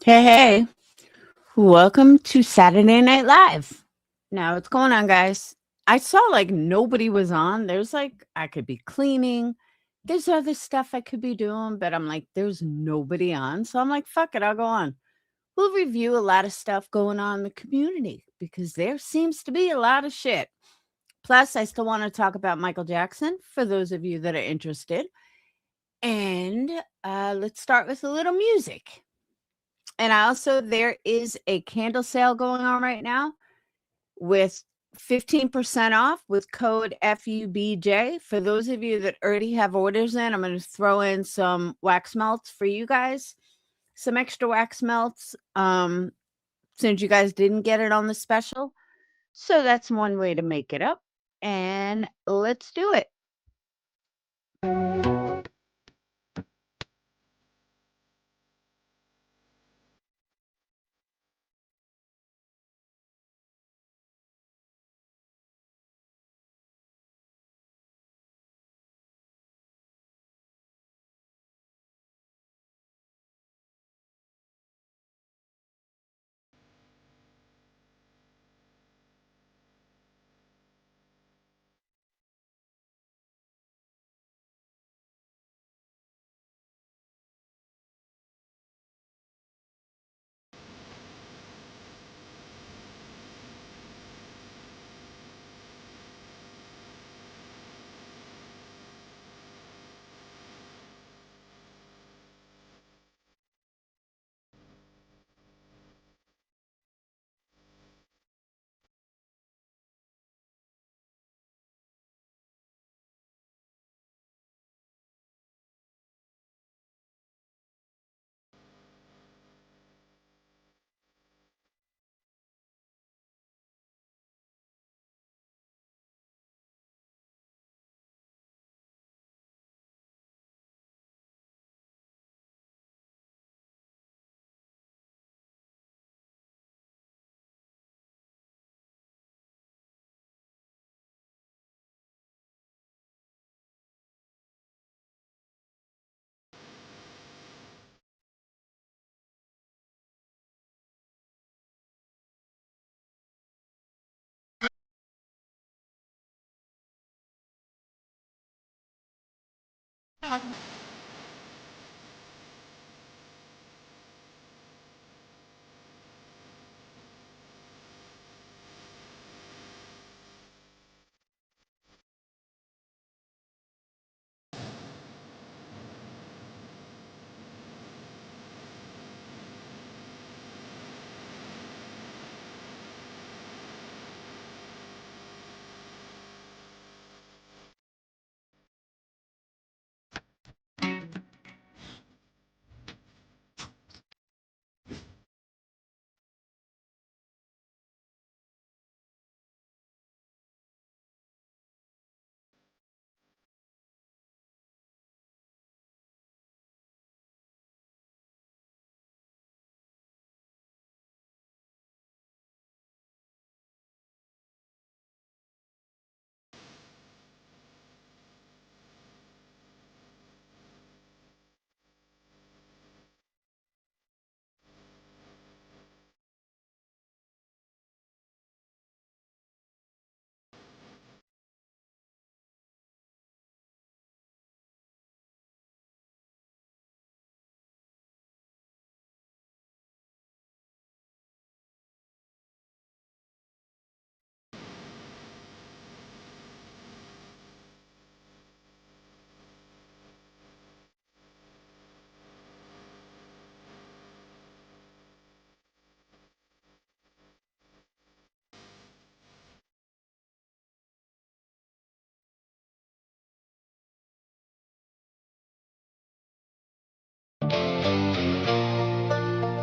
Hey, hey, welcome to Saturday Night Live. Now, what's going on, guys? I saw like nobody was on. There's like, I could be cleaning. There's other stuff I could be doing, but I'm like, there's nobody on. So I'm like, fuck it, I'll go on. We'll review a lot of stuff going on in the community because there seems to be a lot of shit. Plus, I still want to talk about Michael Jackson for those of you that are interested. And let's start with a little music. And also, there is a candle sale going on right now with 15% off with code FUBJ. For those of you that already have orders in, I'm going to throw in some wax melts for you guys, some extra wax melts, since you guys didn't get it on the special. So that's one way to make it up. And let's do it.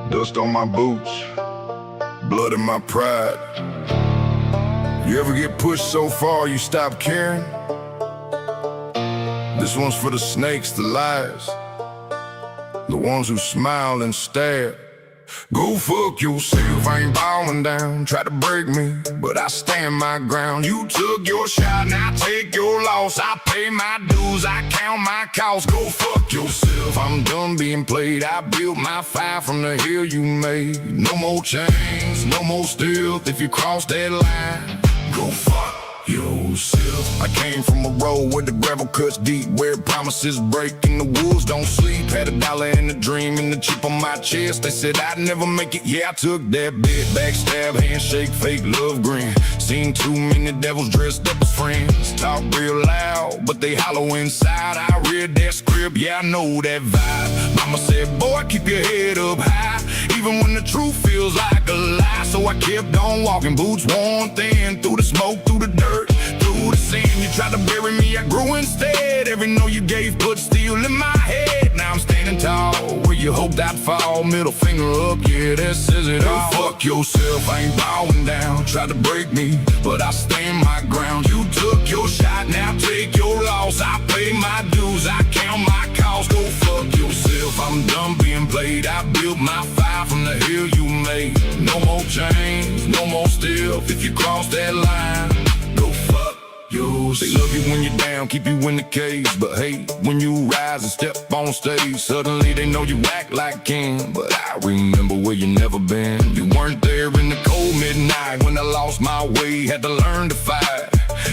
Dust on my boots, blood in my pride. You ever get pushed so far you stop caring? This one's for the snakes, the lies, the ones who smile and stare, Go fuck yourself, I ain't bowing down. Try to break me, but I stand my ground. You took your shot, now take your loss. I pay my dues, I count my costs. Go fuck yourself, I'm done being played. I built my fire from the hill you made. No more chains, no more stealth. If you cross that line, go fuck yourself. I came from a road where the gravel cuts deep, where promises break and the wolves don't sleep. Had $1 and a dream and the chip on my chest. They said I'd never make it, yeah, I took that bet. Backstab, handshake, fake love grin. Seen too many devils dressed up as friends. Talk real loud, but they hollow inside. I read that script, yeah, I know that vibe. Mama said, boy, keep your head up high, even when the truth feels like a lie. So I kept on walking, boots worn thin, through the smoke, through the dirt, through the sand. You tried to bury me, I grew instead. Every no you gave put steel in my head. Now I'm standing tall where you hoped I'd fall. Middle finger up, yeah, that says it all. Fuck yourself, I ain't bowing down. Tried to break me, but I stand my ground. You took your shot, now take your loss. I pay my dues, I count my costs. Go fuck yourself, I'm done being played. I built my fire from the hill you made. No more chains, no more stealth. If you cross that line, go fuck yourself. They love you when you're down, keep you in the cage, but hey, when you rise and step on stage, suddenly they know you act like king. But I remember where you never been. You weren't there in the cold midnight when I lost my way, had to learn to fight.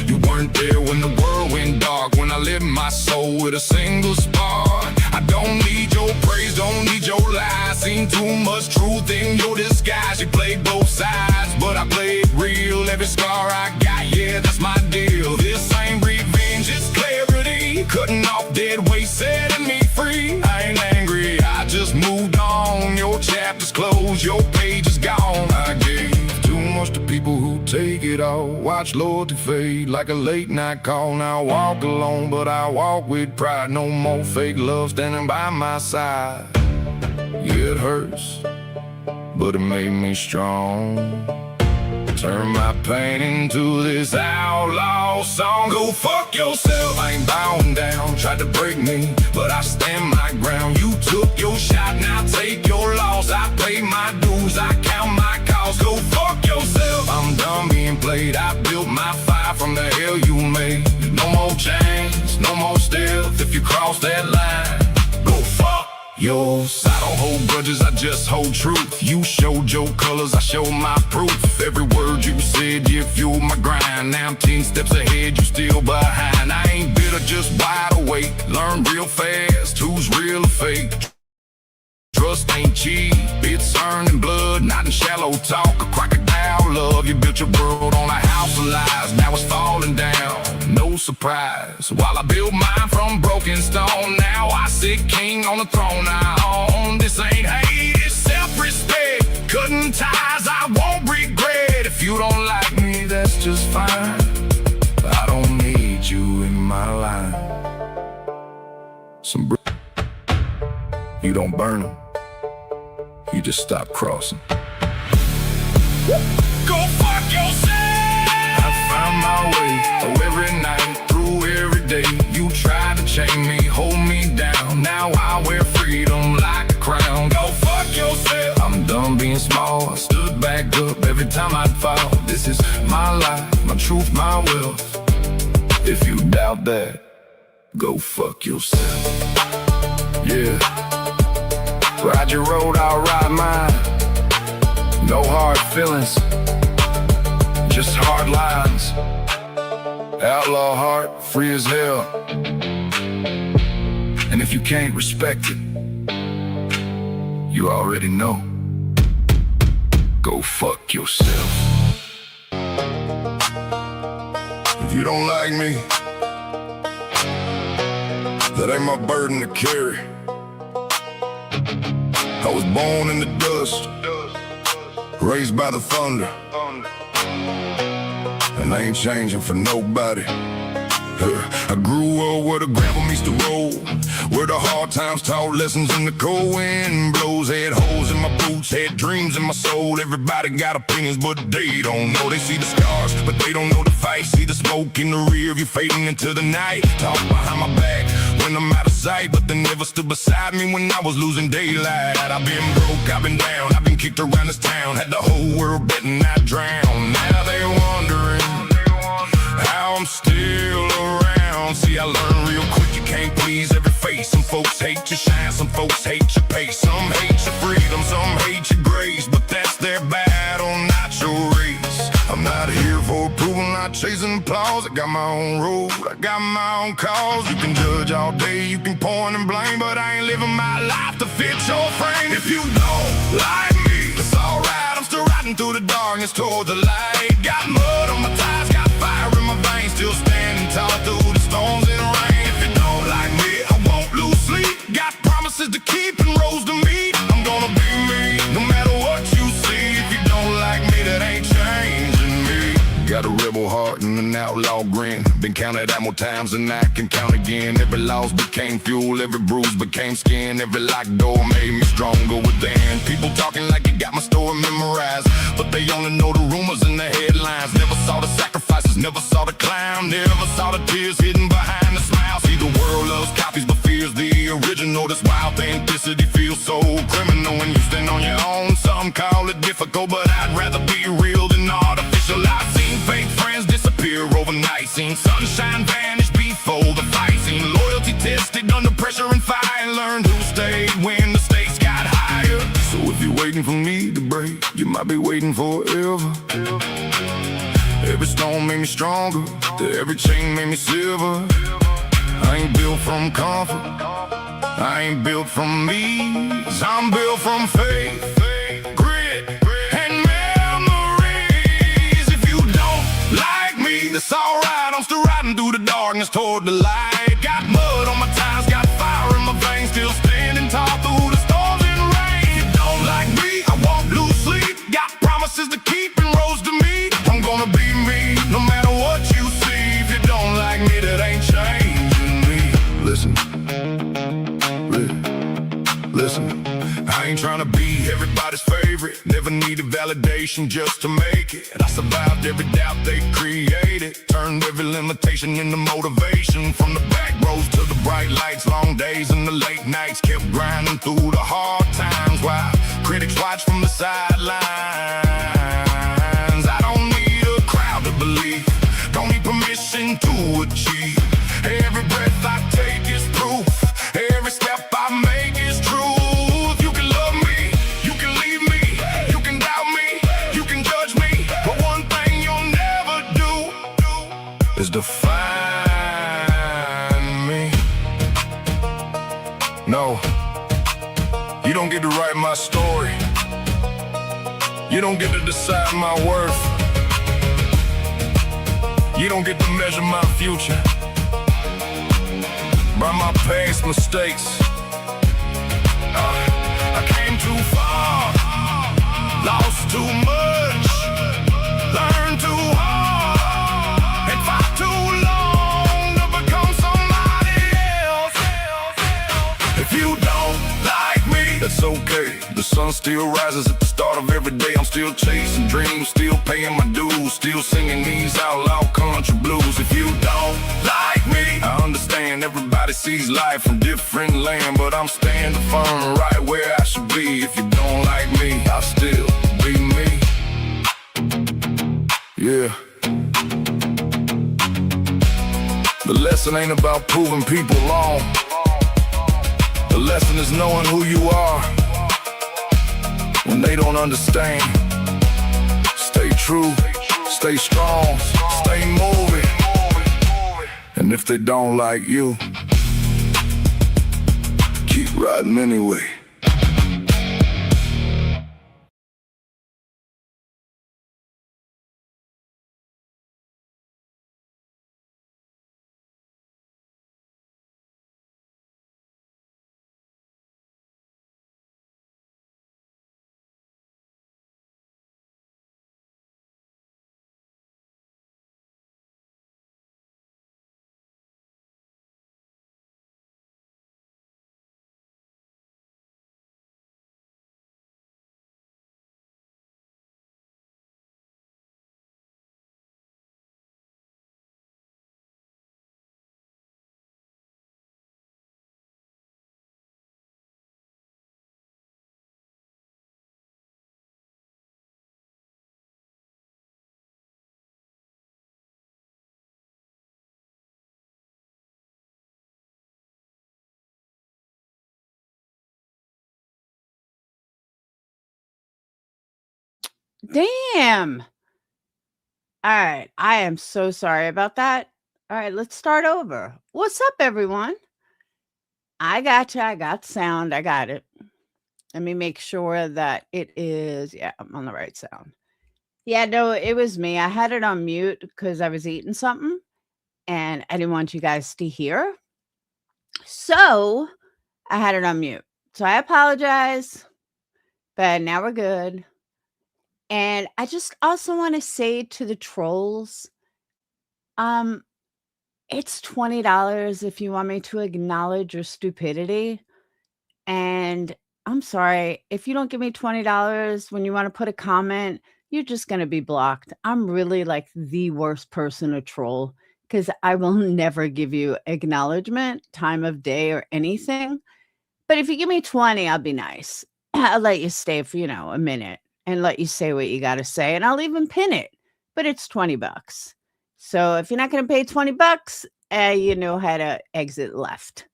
You weren't there when the world went dark, when I lit my soul with a single spark. I don't need your praise, don't need your lies. Seen too much truth in your disguise. You played both sides, but I played real. Every scar I got, yeah, that's my deal. This ain't revenge, it's clarity. Cutting off dead weight, setting me free. I ain't angry, I just moved on. Your chapter's closed, your page is gone. I gave too much to people who take it all. Watch loyalty fade like a late night call. Now I walk alone, but I walk with pride. No more fake love standing by my side. Yeah, it hurts, but it made me strong. Turn my pain into this outlaw song. Go fuck yourself, I ain't bowing down. Tried to break me, but I stand my ground. You took your shot, now take your loss. I pay my dues, I count my costs. Go fuck yourself, I'm done being played. I built my fire from the hell you made. No more chains, no more stealth. If you cross that line, go fuck yourself. I don't hold grudges, I just hold truth. You showed your colors, I show my proof. Every word you said, you fueled my grind. Now I'm 10 steps ahead, you still behind. I ain't bitter, just wide awake. Learn real fast, who's real or fake. Trust ain't cheap, it's earned in blood, not in shallow talk. A crocodile love, you built your world on a house of lies. Now it's falling down, no surprise. While I built mine from broken stone, now I sit king on the throne I own. This ain't hate, it's self-respect. Cutting ties, I won't regret. If you don't like me, that's just fine. I don't need you in my line. You don't burn them, you just stop crossing. Go fuck yourself! I found my way, oh, every night, through every day. You tried to chain me, hold me down. Now I wear freedom like a crown. Go fuck yourself! I'm done being small, I stood back up every time I'd fall. This is my life, my truth, my wealth. If you doubt that, go fuck yourself. Yeah. Ride your road, I'll ride mine. No hard feelings, just hard lines. Outlaw heart, free as hell. And if you can't respect it, you already know. Go fuck yourself. If you don't like me, that ain't my burden to carry. I was born in the dust, raised by the thunder, and I ain't changing for nobody. I grew up where the gravel meets the road, where the hard times taught lessons and the cold wind blows. Had holes in my boots, had dreams in my soul. Everybody got opinions, but they don't know. They see the scars, but they don't know the fight. See the smoke in the rear view fading into the night. Talk behind my back when I'm out of sight, but they never stood beside me when I was losing daylight. I've been broke, I've been down, I've been kicked around this town, had the whole world betting I'd drown. Now they wondering how I'm still around. See, I learned real quick you can't please every face. Some folks hate your shine, some folks hate your pace. Some hate your freedom, some hate your grace, but that's their battle, not your race. I'm not here for approval, not chasing applause. I got my own road, I got my own cause. You can judge all day, you can point and blame, but I ain't living my life to fit your frame. If you don't like me, it's alright. I'm still riding through the darkness toward the light. Got mud on my tires, got fire in my veins, still standing tall through the storms and rain. If you don't like me, I won't lose sleep. Got promises to keep and roads to meet. I'm gonna be me, no matter what you see. If you don't like me, that ain't changing me. Got a rebel heart and an outlaw grin. Been counted out more times than I can count again. Every loss became fuel, every bruise became skin. Every locked door made me stronger within. People talking like you got my story memorized, but they only know the rumors and the headlines. Never saw the sacrifices, never saw the climb, never saw the tears hidden behind the smile. See, the world loves copies but fears the original. That's why authenticity feels so criminal. When you stand on your own, some call it difficult, but I'd rather be real than artificial. I've seen fake friends disappear overnight, seen sunshine vanish before the fight, seen loyalty tested under pressure and fire, and learned who stayed when the stakes got higher. So if you're waiting for me to break, you might be waiting forever. Every stone made me stronger, every chain made me silver. I ain't built from comfort, I ain't built from ease. I'm built from faith, grit, and memories. If you don't like me, that's alright. I'm still riding through the darkness toward the light. Got mud on my tires, got fire in my veins, still standing tall through the storms and rain. If you don't like me, I won't lose sleep. Got promises to keep and roads to meet. I'm gonna be me, no matter what you see. If you don't like me, that ain't changing me. Listen, listen, I ain't tryna be everybody's favorite. Never needed validation just to make it. I survived every doubt they created, turned every limitation into motivation. From the back roads to the bright lights, long days and the late nights, kept grinding through the hard times while critics watch from the sidelines. I don't need a crowd to believe, don't need permission to achieve. Every breath I take is proof, every step I make is truth. You can love me, you can leave me, you can doubt me, you can judge me, but one thing you'll never do is define me. No, you don't get to write my story, you don't get to decide my worth, you don't get to measure my future by my past mistakes. I came too far, lost too much, learned too hard, and fought too long to become somebody else. If you don't like me, that's okay. The sun still rises at the start of every day. I'm still chasing dreams, still paying my dues, still singing these outlaw country blues. If you don't like me, I understand everybody sees life from different land, but I'm standing firm right where I should be. If you don't like me, I'll still be me. Yeah. The lesson ain't about proving people wrong. The lesson is knowing who you are when they don't understand. Stay true, stay strong, stay moving. And if they don't like you, keep riding anyway. Damn. All right. I am so sorry about that. All right, let's start over. What's up, everyone? I got you. I got sound. I got it. Let me make sure that it is. Yeah, I'm on the right sound. Yeah, no, it was me. I had it on mute because I was eating something and I didn't want you guys to hear. So I had it on mute. So I apologize, but now we're good. And I just also want to say to the trolls, um, it's $20 if you want me to acknowledge your stupidity. And I'm sorry, if you don't give me $20 when you want to put a comment, you're just going to be blocked. I'm really like the worst person to troll because I will never give you acknowledgement, time of day, or anything. But if you give me 20, I'll be nice. I'll let you stay for, a minute and let you say what you got to say. And I'll even pin it, but it's $20. So if you're not going to pay $20, you know how to exit left.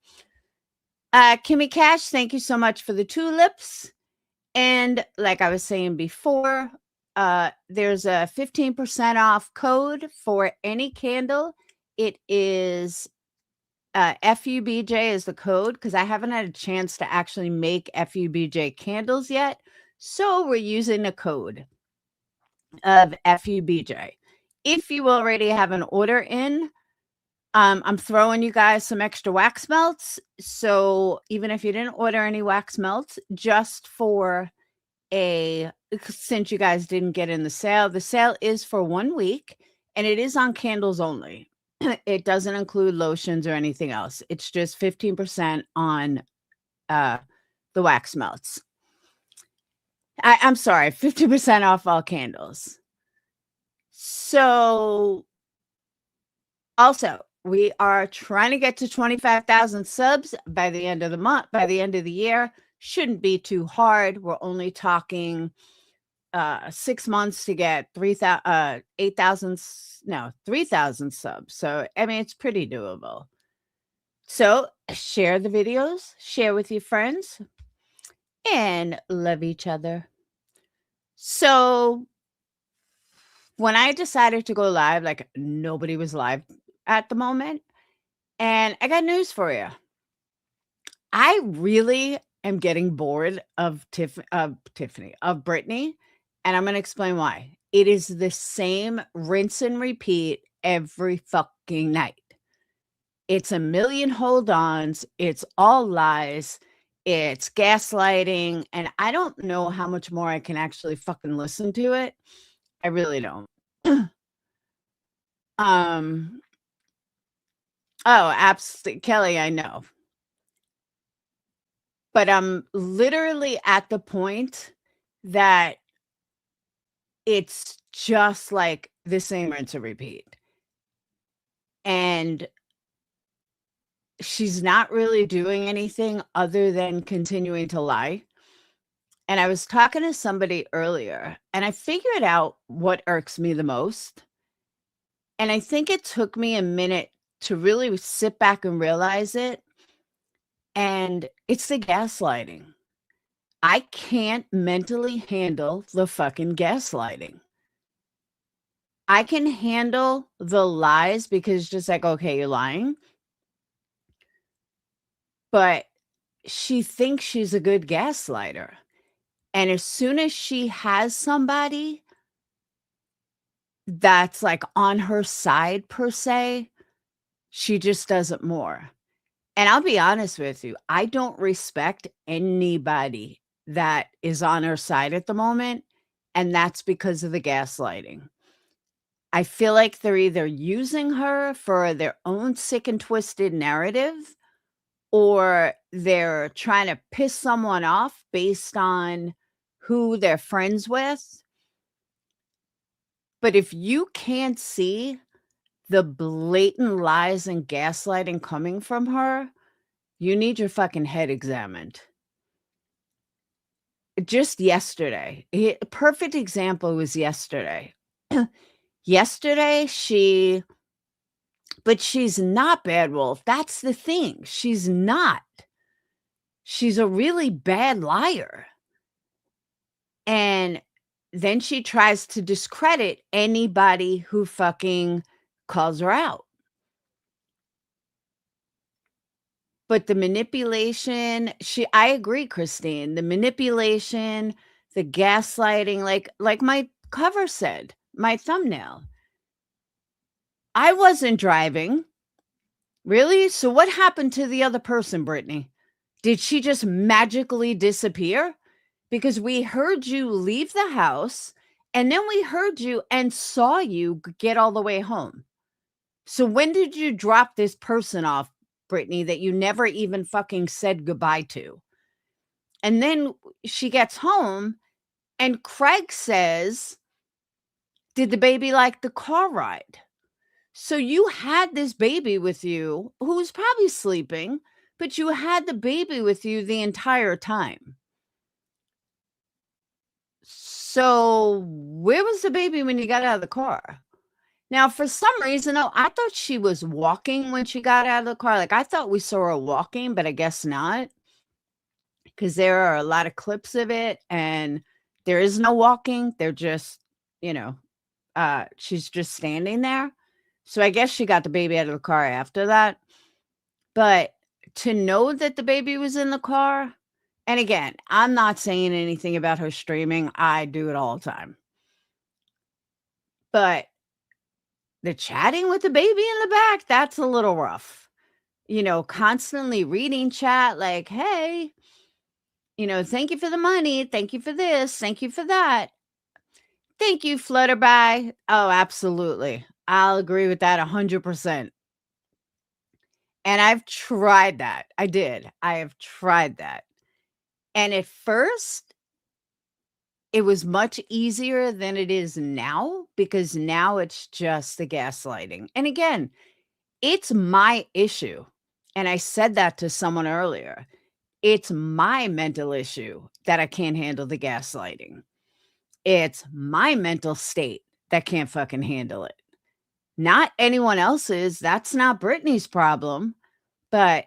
Kimmy Cash, thank you so much for the tulips. And like I was saying before, there's a 15% off code for any candle. It is FUBJ is the code because I haven't had a chance to actually make FUBJ candles yet. So we're using the code of FUBJ. If you already have an order in, I'm throwing you guys some extra wax melts. So even if you didn't order any wax melts, just for since you guys didn't get in the sale is for 1 week and it is on candles only. It doesn't include lotions or anything else. It's just 15% on the wax melts. I'm sorry, 50% off all candles. So also, we are trying to get to 25,000 subs by the end of the month, by the end of the year. Shouldn't be too hard. We're only talking 6 months to get 3,000 subs. So, I mean, it's pretty doable. So, share the videos, share with your friends, and love each other. So, when I decided to go live, like nobody was live at the moment. And I got news for you. I really am getting bored of Brittany, and I'm going to explain why. It is the same rinse and repeat every fucking night. It's a million hold-ons. It's all lies. It's gaslighting, and I don't know how much more I can actually fucking listen to it. I really don't. Oh, absolutely, Kelly, I know. But I'm literally at the point that it's just like the same rinse and repeat. And she's not really doing anything other than continuing to lie. And I was talking to somebody earlier, and I figured out what irks me the most. And I think it took me a minute to really sit back and realize it. And it's the gaslighting. I can't mentally handle the fucking gaslighting. I can handle the lies because just like, okay, you're lying. But she thinks she's a good gaslighter. And as soon as she has somebody that's like on her side per se, she just does it more. And I'll be honest with you, I don't respect anybody that is on her side at the moment. And that's because of the gaslighting. I feel like they're either using her for their own sick and twisted narrative, or they're trying to piss someone off based on who they're friends with. But if you can't see the blatant lies and gaslighting coming from her, you need your fucking head examined. Just yesterday, a perfect example was yesterday. Yesterday, but she's not Bad Wolf. That's the thing. She's not. She's a really bad liar. And then she tries to discredit anybody who fucking calls her out. But the manipulation, I agree, Christine. The manipulation, the gaslighting, like my cover said, my thumbnail. I wasn't driving. Really? So what happened to the other person, Brittany? Did she just magically disappear? Because we heard you leave the house and then we heard you and saw you get all the way home. So when did you drop this person off, Brittany, that you never even fucking said goodbye to? And then she gets home and Craig says, did the baby like the car ride? So you had this baby with you who was probably sleeping, but you had the baby with you the entire time. So where was the baby when you got out of the car? Now, for some reason, I thought she was walking when she got out of the car. Like, I thought we saw her walking, but I guess not. Because there are a lot of clips of it, and there is no walking. They're just, she's just standing there. So I guess she got the baby out of the car after that. But to know that the baby was in the car, and again, I'm not saying anything about her streaming. I do it all the time. But the chatting with the baby in the back, that's a little rough. Constantly reading chat like, hey, thank you for the money. Thank you for this. Thank you for that. Thank you, Flutterby. Oh, absolutely. I'll agree with that 100%. And I've tried that. I did. I have tried that. And at first, it was much easier than it is now because now it's just the gaslighting. And again, it's my issue. And I said that to someone earlier. It's my mental issue that I can't handle the gaslighting. It's my mental state that can't fucking handle it. Not anyone else's. That's not Brittany's problem. But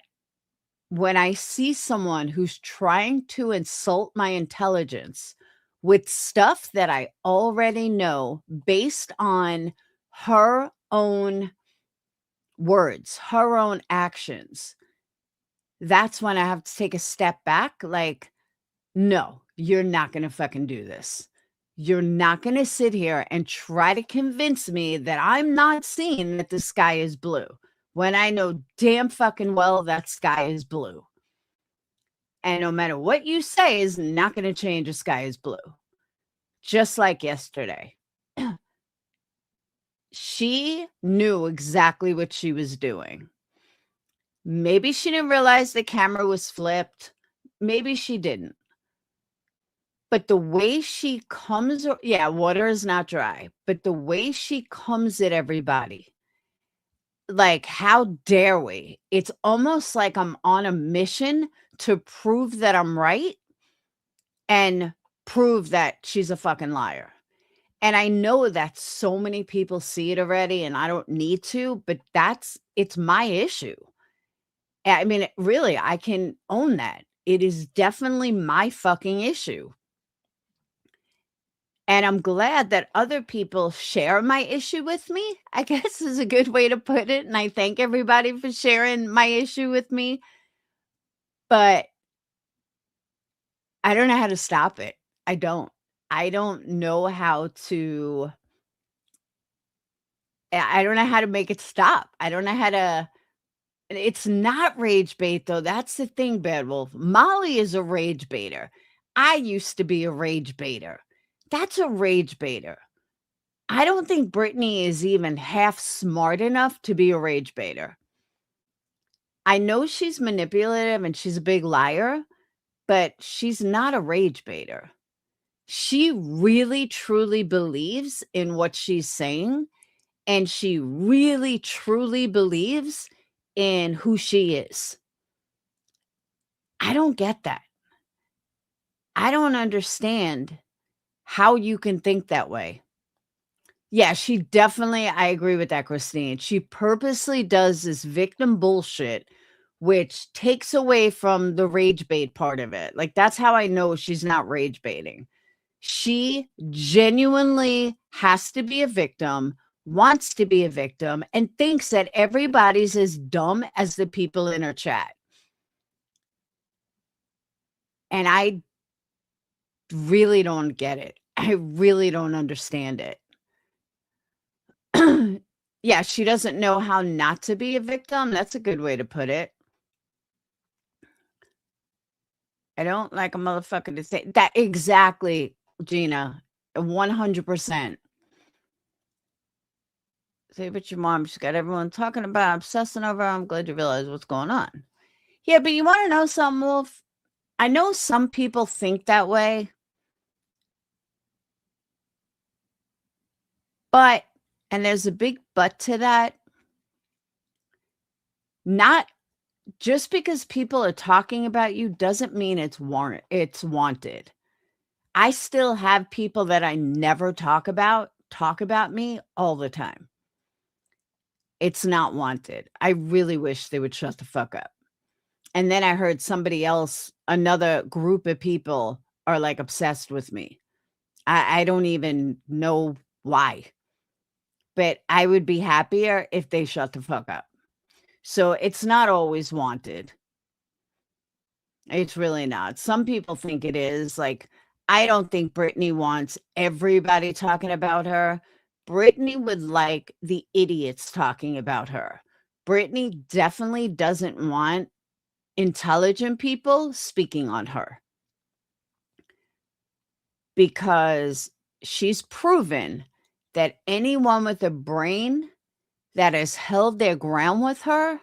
when I see someone who's trying to insult my intelligence with stuff that I already know based on her own words, her own actions, that's when I have to take a step back. Like, no, you're not going to fucking do this. You're not going to sit here and try to convince me that I'm not seeing that the sky is blue when I know damn fucking well that sky is blue. And no matter what you say is not going to change the sky is blue. Just like yesterday. She knew exactly what she was doing. Maybe she didn't realize the camera was flipped. Maybe she didn't. But the way she comes, water is not dry. But the way she comes at everybody, like, how dare we? It's almost like I'm on a mission to prove that I'm right and prove that she's a fucking liar. And I know that so many people see it already and I don't need to, but it's my issue. I mean, really, I can own that. It is definitely my fucking issue. And I'm glad that other people share my issue with me, I guess is a good way to put it. And I thank everybody for sharing my issue with me. But I don't know how to stop it. I don't know how to. I don't know how to make it stop. I don't know how to. It's not rage bait, though. That's the thing, Bad Wolf. Molly is a rage baiter. I used to be a rage baiter. That's a rage baiter. I don't think Brittany is even half smart enough to be a rage baiter. I know she's manipulative and she's a big liar, but she's not a rage baiter. She really, truly believes in what she's saying, and she really, truly believes in who she is. I don't get that. I don't understand how you can think that way. Yeah, she definitely, I agree with that, Christine. She purposely does this victim bullshit, which takes away from the rage bait part of it. Like, that's how I know she's not rage baiting. She genuinely has to be a victim, wants to be a victim, and thinks that everybody's as dumb as the people in her chat. And I really don't get it. I really don't understand it. Yeah, she doesn't know how not to be a victim. That's a good way to put it. I don't like a motherfucker to say that exactly, Gina. 100%. Say but your mom. She's got everyone talking about obsessing over her. I'm glad you realize what's going on. Yeah, but you want to know something, Wolf? I know some people think that way. But, and there's a big but to that, not just because people are talking about you doesn't mean it's wanted. I still have people that I never talk about me all the time. It's not wanted. I really wish they would shut the fuck up. And then I heard somebody else, another group of people are like obsessed with me. I don't even know why. But I would be happier if they shut the fuck up. So it's not always wanted. It's really not. Some people think it is. Like, I don't think Britney wants everybody talking about her. Britney would like the idiots talking about her. Britney definitely doesn't want intelligent people speaking on her. Because she's proven that anyone with a brain that has held their ground with her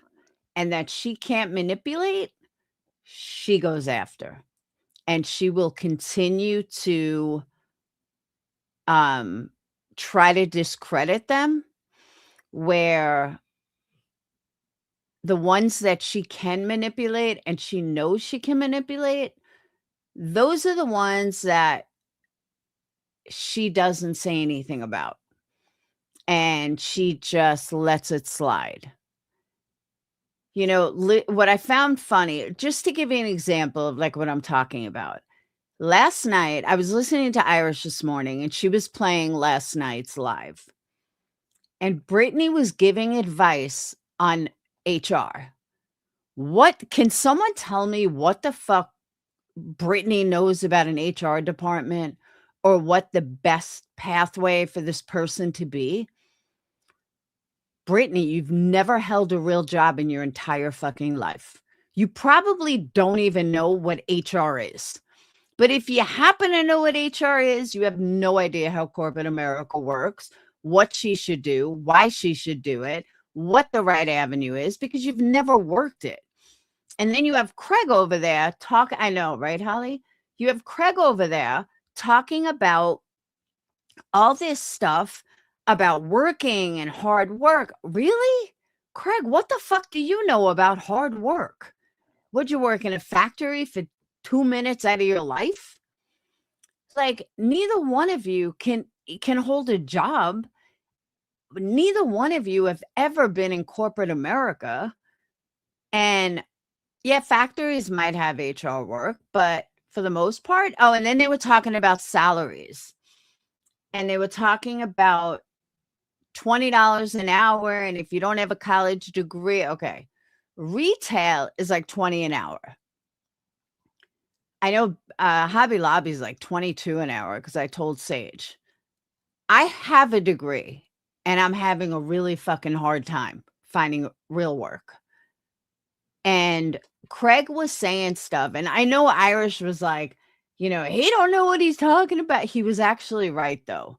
and that she can't manipulate, she goes after. And she will continue to try to discredit them, where the ones that she can manipulate and she knows she can manipulate, those are the ones that she doesn't say anything about. And she just lets it slide. You know, what I found funny, just to give you an example of like what I'm talking about. Last night, I was listening to Irish this morning, and she was playing last night's live. And Brittany was giving advice on HR. What can someone tell me what the fuck Brittany knows about an HR department, or what the best pathway for this person to be? Brittany, you've never held a real job in your entire fucking life. You probably don't even know what HR is. But if you happen to know what HR is, you have no idea how corporate America works, what she should do, why she should do it, what the right avenue is, because you've never worked it. And then you have Craig over there I know, right, Holly? You have Craig over there talking about all this stuff about working and hard work. Really? Craig, what the fuck do you know about hard work? Would you work in a factory for 2 minutes out of your life? Like, neither one of you can hold a job. Neither one of you have ever been in corporate America. And yeah, factories might have HR work, but for the most part, oh, and then they were talking about salaries. And they were talking about $20 an hour. And if you don't have a college degree, okay. Retail is like 20 an hour. I know Hobby Lobby is like 22 an hour because I told Sage. I have a degree and I'm having a really fucking hard time finding real work. And Craig was saying stuff, and I know Irish was like, you know, he don't know what he's talking about. He was actually right, though.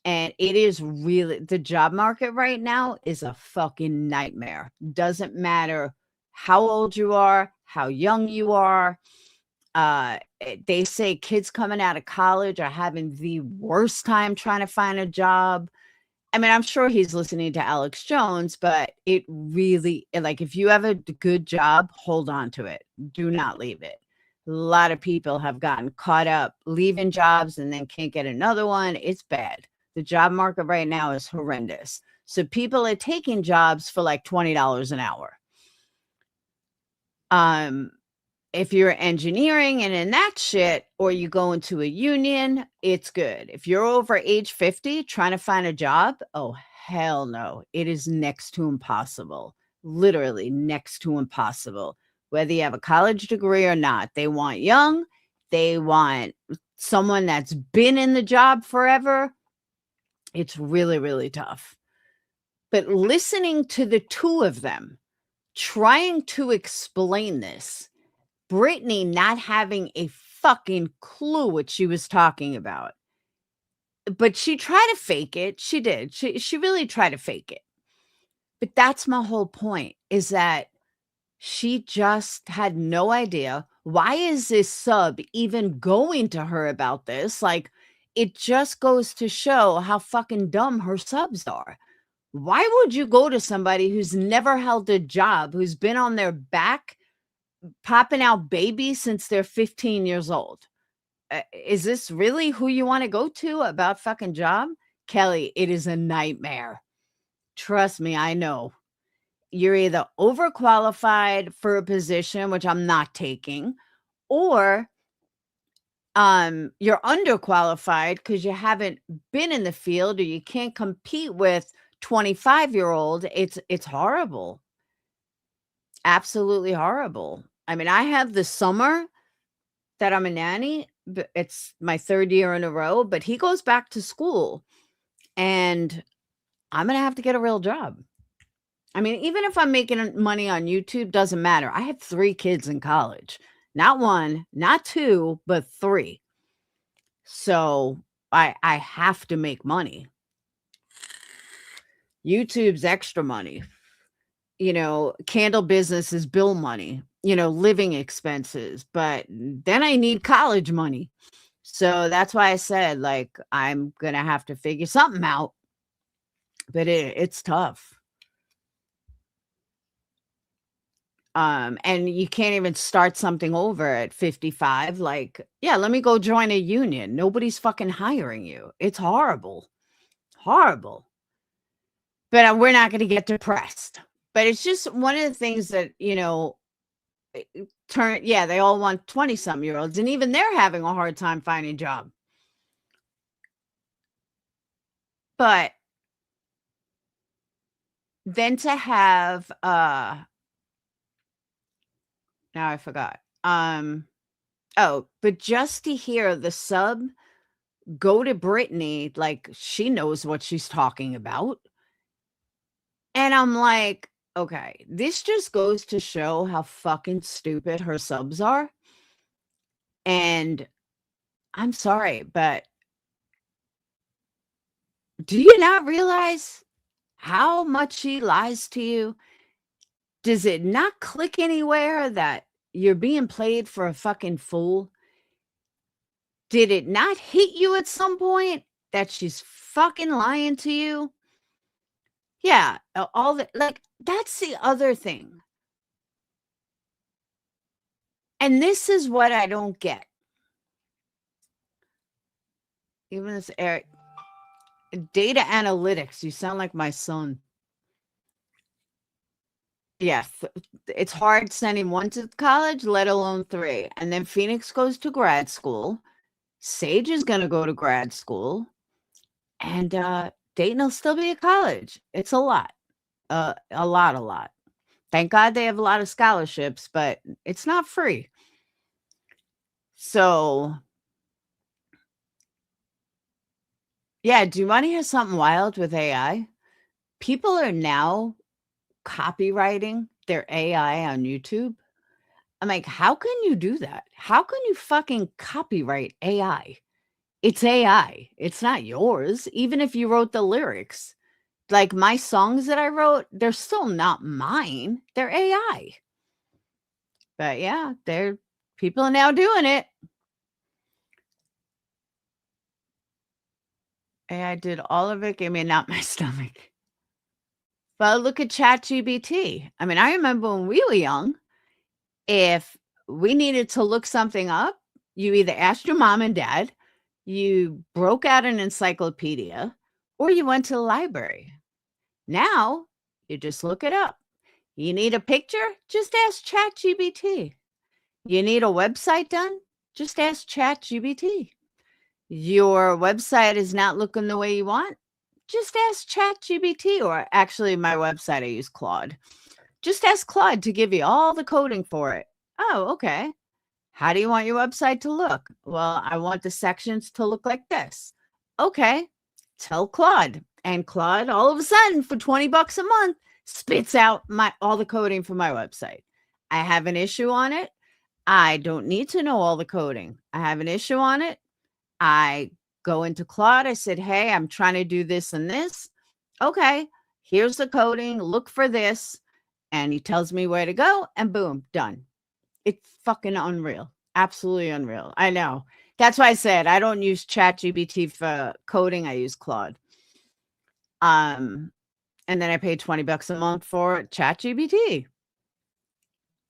And it is really, the job market right now is a fucking nightmare. Doesn't matter how old you are, how young you are. They say kids coming out of college are having the worst time trying to find a job. I mean, I'm sure he's listening to Alex Jones, but it really, like, if you have a good job, hold on to it. Do not leave it. A lot of people have gotten caught up leaving jobs and then can't get another one. It's bad. The job market right now is horrendous. So people are taking jobs for like $20 an hour. If you're engineering and in that shit, or you go into a union, it's good. If you're over age 50 trying to find a job, oh, hell no. It is next to impossible. Literally next to impossible. Whether you have a college degree or not, they want young. They want someone that's been in the job forever. It's really, really tough. But listening to the two of them trying to explain this, Brittany not having a fucking clue what she was talking about. But she tried to fake it. She did. She really tried to fake it. But that's my whole point, is that she just had no idea. Why is this sub even going to her about this? Like, it just goes to show how fucking dumb her subs are. Why would you go to somebody who's never held a job, who's been on their back popping out babies since they're 15 years old? Is this really who you want to go to about fucking job? Kelly, it is a nightmare. Trust me, I know. You're either overqualified for a position, which I'm not taking, or you're underqualified because you haven't been in the field, or you can't compete with 25-year-old. It's horrible. Absolutely horrible. I mean, I have the summer that I'm a nanny. It's my 3rd year in a row, but he goes back to school and I'm going to have to get a real job. I mean, even if I'm making money on YouTube, doesn't matter. I have 3 kids in college, not 1, not 2, but 3. So I have to make money. YouTube's extra money. You know, candle business is bill money, you know, living expenses, but then I need college money. So that's why I said, like, I'm going to have to figure something out, but it's tough. And you can't even start something over at 55. Like, yeah, let me go join a union. Nobody's fucking hiring you. It's horrible. Horrible. But we're not going to get depressed. But it's just one of the things that, you know, they all want 20-some-year-olds, and even they're having a hard time finding a job. But then to have now I forgot. But just to hear the sub go to Brittany like she knows what she's talking about. And I'm like, okay, this just goes to show how fucking stupid her subs are. And I'm sorry, but do you not realize how much she lies to you? Does it not click anywhere that you're being played for a fucking fool? Did it not hit you at some point that she's fucking lying to you? Yeah, all the, like, that's the other thing. And this is what I don't get. Even this Eric, data analytics, you sound like my son. Yeah, it's hard sending 1 to college, let alone 3. And then Phoenix goes to grad school. Sage is going to go to grad school. And Dayton will still be at college. It's a lot. A lot. Thank God they have a lot of scholarships, but it's not free. So, yeah, do you want to hear something wild with AI? People are now copywriting their AI on YouTube. I'm like, how can you do that? How can you fucking copyright AI? It's AI. It's not yours. Even if you wrote the lyrics, like my songs that I wrote, they're still not mine. They're AI. But yeah, people are now doing it. AI did all of it, gave me a knot in my stomach. Well, look at ChatGPT. I mean, I remember when we were young, if we needed to look something up, you either asked your mom and dad, you broke out an encyclopedia, or you went to the library. Now, you just look it up. You need a picture? Just ask ChatGPT. You need a website done? Just ask ChatGPT. Your website is not looking the way you want? Just ask ChatGPT, or actually, my website, I use Claude. Just ask Claude to give you all the coding for it. Oh, okay. How do you want your website to look? Well, I want the sections to look like this. Okay. Tell Claude. And Claude, all of a sudden, for $20 a month, spits out all the coding for my website. I have an issue on it. I don't need to know all the coding. I have an issue on it. I go into Claude. I said, hey, I'm trying to do this and this. Okay, here's the coding. Look for this. And he tells me where to go, and boom, done. It's fucking unreal. Absolutely unreal. I know. That's why I said I don't use ChatGPT for coding. I use Claude. And then I pay $20 a month for ChatGPT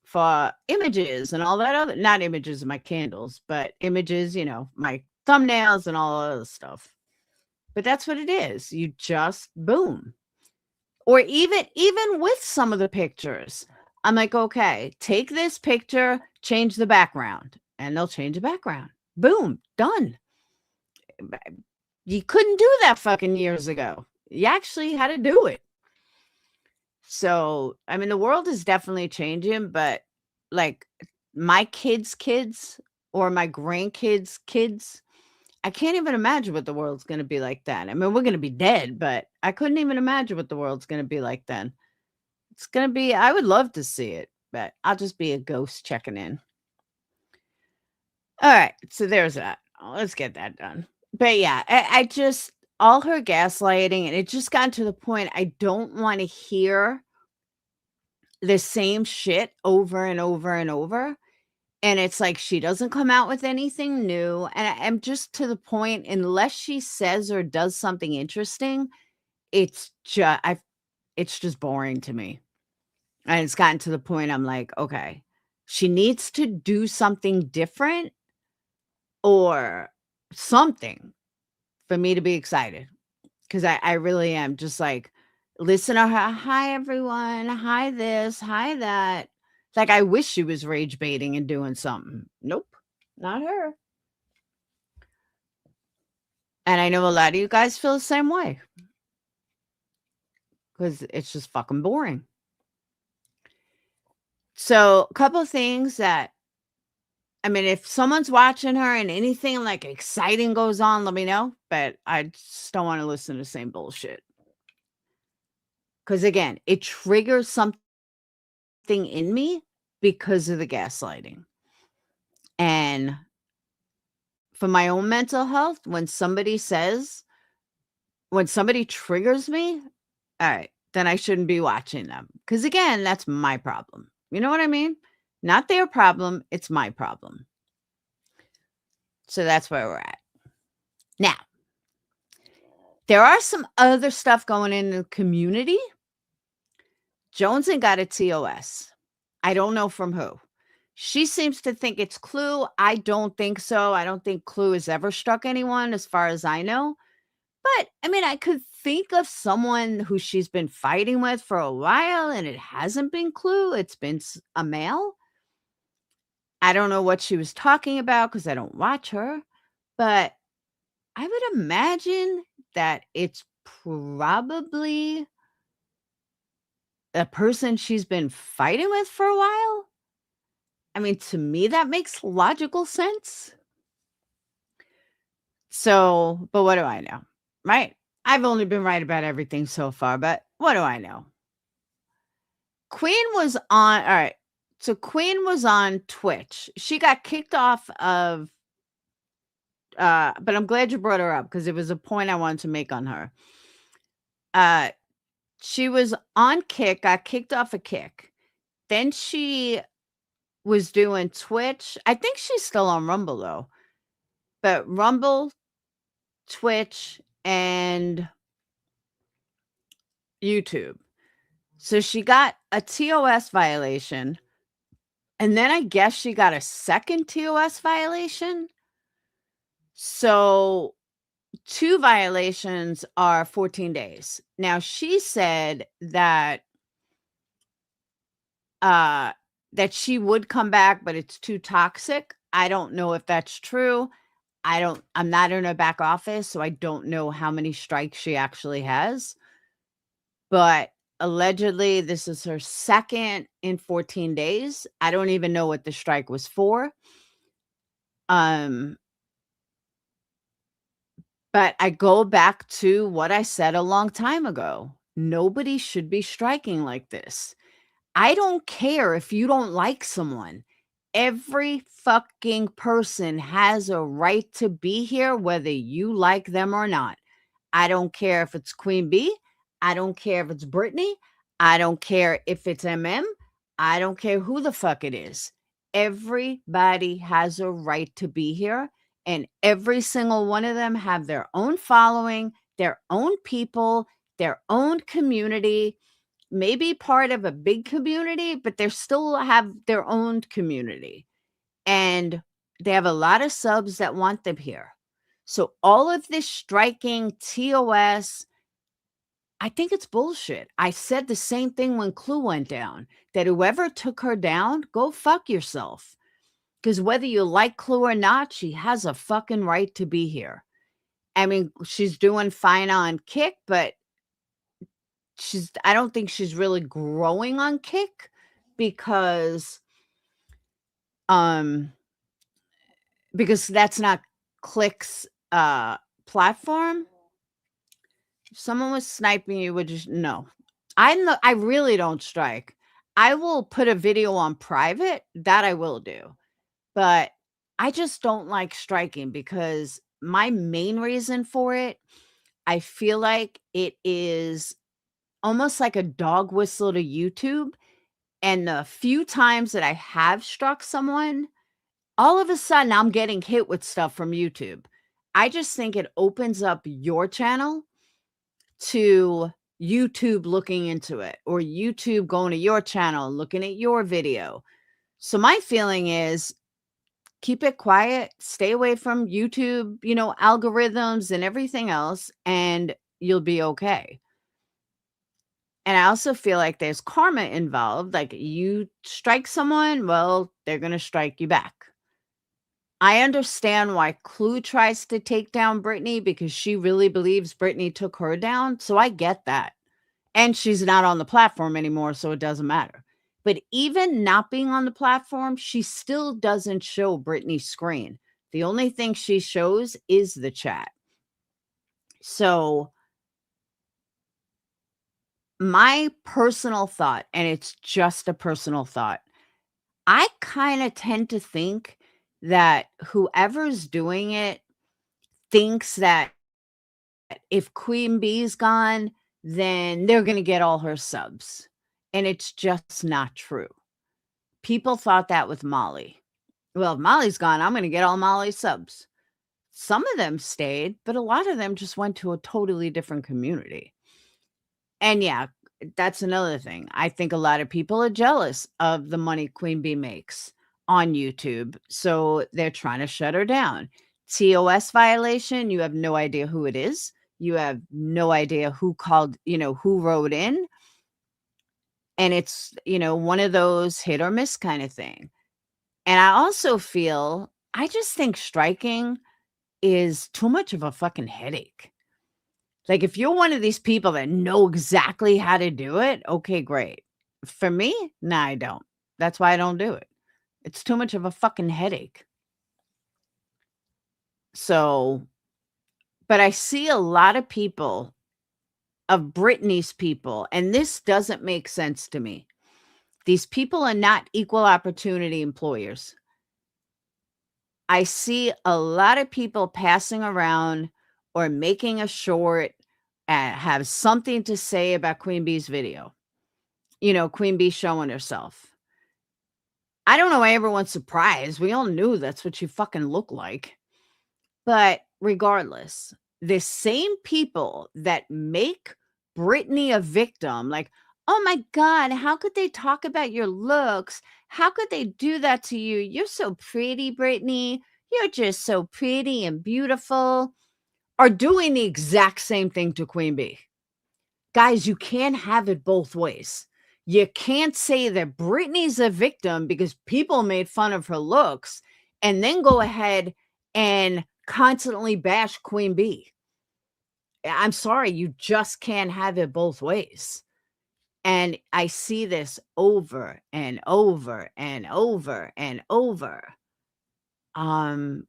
for images and all that other, not images of my candles, but images, my thumbnails and all other stuff. But that's what it is. You just boom. Or even with some of the pictures, I'm like, okay, take this picture, change the background, and they'll change the background. Boom, done. You couldn't do that fucking years ago. You actually had to do it. So, I mean, the world is definitely changing, but like my kids' kids or my grandkids' kids, I can't even imagine what the world's going to be like then. I mean, we're going to be dead, but I couldn't even imagine what the world's going to be like then. It's going to be, I would love to see it, but I'll just be a ghost checking in. All right. So there's that. Let's get that done. But yeah, I just, all her gaslighting, and it just got to the point I don't want to hear the same shit over and over and over. And it's like she doesn't come out with anything new. And I'm just to the point, unless she says or does something interesting, it's just boring to me. And it's gotten to the point I'm like, okay, she needs to do something different or something for me to be excited. Because I really am just like, listen to her. Hi, everyone. Hi, this. Hi, that. Like, I wish she was rage baiting and doing something. Nope, not her. And I know a lot of you guys feel the same way. Because it's just fucking boring. So, a couple of things that, I mean, if someone's watching her and anything like exciting goes on, let me know. But I just don't want to listen to the same bullshit. Because again, it triggers something in me because of the gaslighting. And for my own mental health, when somebody triggers me, all right, then I shouldn't be watching them. Because again, that's my problem. You know what I mean? Not their problem. It's my problem. So that's where we're at. Now, there are some other stuff going in the community. Jonesy got a TOS. I don't know from who. She seems to think it's Clue. I don't think so. I don't think Clue has ever struck anyone as far as I know. But, I mean, I could think of someone who she's been fighting with for a while, and it hasn't been Clue. It's been a male. I don't know what she was talking about because I don't watch her. But I would imagine that it's probably a person she's been fighting with for a while. I mean, to me, that makes logical sense. So, but what do I know? Right? I've only been right about everything so far, but what do I know? Queen was on, all right. So Queen was on Twitch. She got kicked off of, but I'm glad you brought her up because it was a point I wanted to make on her. She was on Kick, got kicked off a Kick. Then she was doing Twitch. I think she's still on Rumble though. But Rumble, Twitch, and YouTube. So she got a TOS violation. And then I guess she got a second TOS violation. So 2 violations are 14 days. Now she said that that she would come back, but it's too toxic. I don't know if that's true. I'm not in her back office, so I don't know how many strikes she actually has. But allegedly, this is her second in 14 days. I don't even know what the strike was for. Um, but I go back to what I said a long time ago. Nobody should be striking like this. I don't care if you don't like someone. Every fucking person has a right to be here, whether you like them or not. I don't care if it's Queen Bee. I don't care if it's Britney. I don't care if it's MM. I don't care who the fuck it is. Everybody has a right to be here, and every single one of them have their own following, their own people, their own community, maybe part of a big community, but they still have their own community. And they have a lot of subs that want them here. So all of this striking TOS, I think it's bullshit. I said the same thing when Clue went down, that whoever took her down, go fuck yourself. Because whether you like Clue or not, she has a fucking right to be here. I mean, she's doing fine on Kick, but I don't think she's really growing on Kick because that's not Click's platform. If someone was sniping you, would you? No. I really don't strike. I will put a video on private, that I will do. But I just don't like striking because my main reason for it, I feel like it is almost like a dog whistle to YouTube. And the few times that I have struck someone, all of a sudden I'm getting hit with stuff from YouTube. I just think it opens up your channel to YouTube looking into it, or YouTube going to your channel, looking at your video. So my feeling is keep it quiet, stay away from YouTube, algorithms and everything else, and you'll be okay. And I also feel like there's karma involved. Like you strike someone, well, they're going to strike you back. I understand why Clue tries to take down Britney because she really believes Britney took her down. So I get that. And she's not on the platform anymore, so it doesn't matter. But even not being on the platform, she still doesn't show Britney's screen. The only thing she shows is the chat. So my personal thought, and it's just a personal thought, I kind of tend to think that whoever's doing it thinks that if Queen Bee's gone, then they're going to get all her subs. And it's just not true. People thought that with Molly. Well, if Molly's gone, I'm going to get all Molly's subs. Some of them stayed, but a lot of them just went to a totally different community. And yeah, that's another thing. I think a lot of people are jealous of the money Queen Bee makes on YouTube. So they're trying to shut her down. TOS violation, you have no idea who it is. You have no idea who called, who wrote in. And it's, one of those hit or miss kind of thing. And I also I just think striking is too much of a fucking headache. Like, if you're one of these people that know exactly how to do it, okay, great. For me, nah, I don't. That's why I don't do it. It's too much of a fucking headache. So, but I see a lot of people, of Britney's people, and this doesn't make sense to me. These people are not equal opportunity employers. I see a lot of people passing around or making a short and have something to say about Queen Bee's video. Queen Bee showing herself. I don't know why everyone's surprised. We all knew that's what she fucking looked like. But regardless, the same people that make Britney a victim, like, oh my God, how could they talk about your looks? How could they do that to you? You're so pretty, Britney. You're just so pretty and beautiful. Are doing the exact same thing to Queen Bee. Guys, you can't have it both ways. You can't say that Britney's a victim because people made fun of her looks and then go ahead and constantly bash Queen Bee. I'm sorry, you just can't have it both ways. And I see this over and over and over and over. Can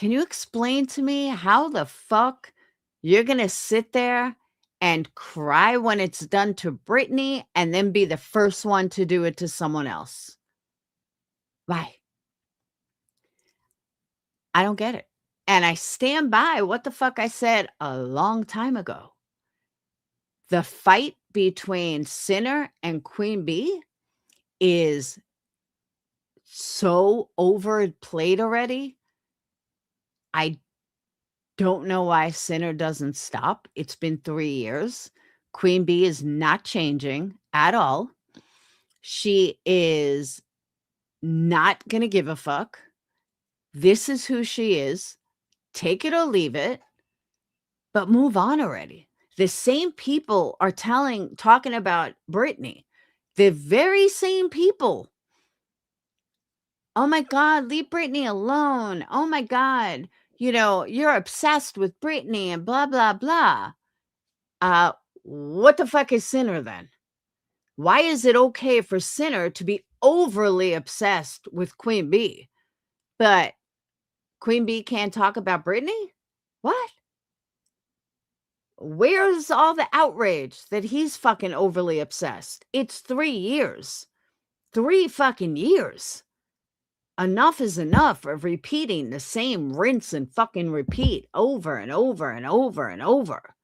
you explain to me how the fuck you're gonna sit there and cry when it's done to Britney and then be the first one to do it to someone else? Why? I don't get it. And I stand by what the fuck I said a long time ago. The fight between Sinner and Queen Bee is so overplayed already. I don't know why Sinner doesn't stop. It's been 3 years. Queen Bee is not changing at all. She is not gonna give a fuck. This is who she is. Take it or leave it, but move on already. The same people are talking about Britney. The very same people. Oh my God, leave Britney alone. Oh my God, you're obsessed with Britney and blah, blah, blah. What the fuck is Sinner then? Why is it okay for Sinner to be overly obsessed with Queen Bee, but Queen Bee can't talk about Britney? What? Where's all the outrage that he's fucking overly obsessed? It's 3 years. 3 fucking years. Enough is enough of repeating the same rinse and fucking repeat over and over and over and over.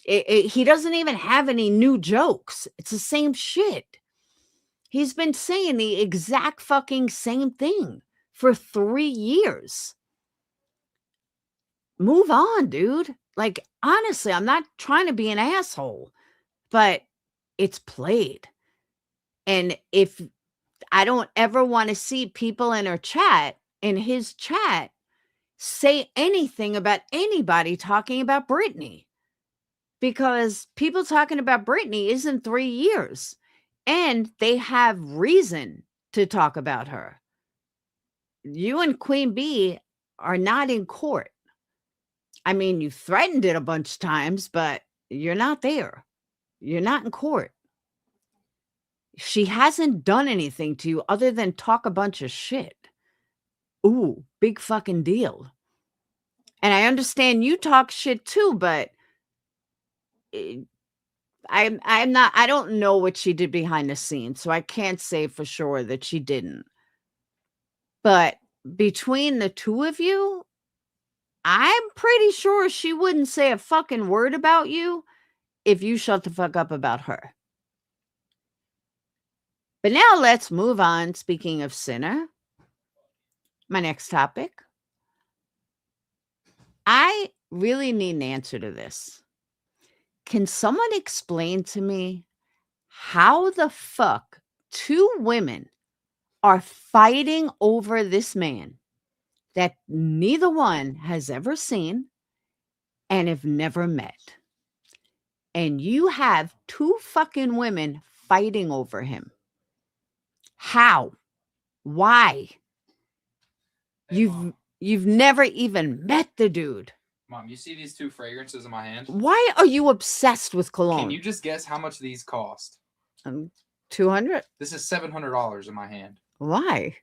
He doesn't even have any new jokes. It's the same shit. He's been saying the exact fucking same thing for 3 years. Move on, dude. Like, honestly, I'm not trying to be an asshole, but it's played. And if I don't ever want to see people in his chat, say anything about anybody talking about Britney. Because people talking about Britney isn't 3 years. And they have reason to talk about her. You and Queen Bee are not in court. I mean, you threatened it a bunch of times, but you're not there. You're not in court. She hasn't done anything to you other than talk a bunch of shit. Ooh, big fucking deal. And I understand you talk shit too, but I don't know what she did behind the scenes, so I can't say for sure that she didn't. But between the two of you, I'm pretty sure she wouldn't say a fucking word about you if you shut the fuck up about her. But now let's move on. Speaking of Sinner, my next topic. I really need an answer to this. Can someone explain to me how the fuck 2 women are fighting over this man that neither one has ever seen and have never met? And you have 2 fucking women fighting over him. How? Why? You've never even met the dude. Mom, you see these 2 fragrances in my hand? Why are you obsessed with cologne? Can you just guess how much these cost? 200. This is $700 in my hand. Why?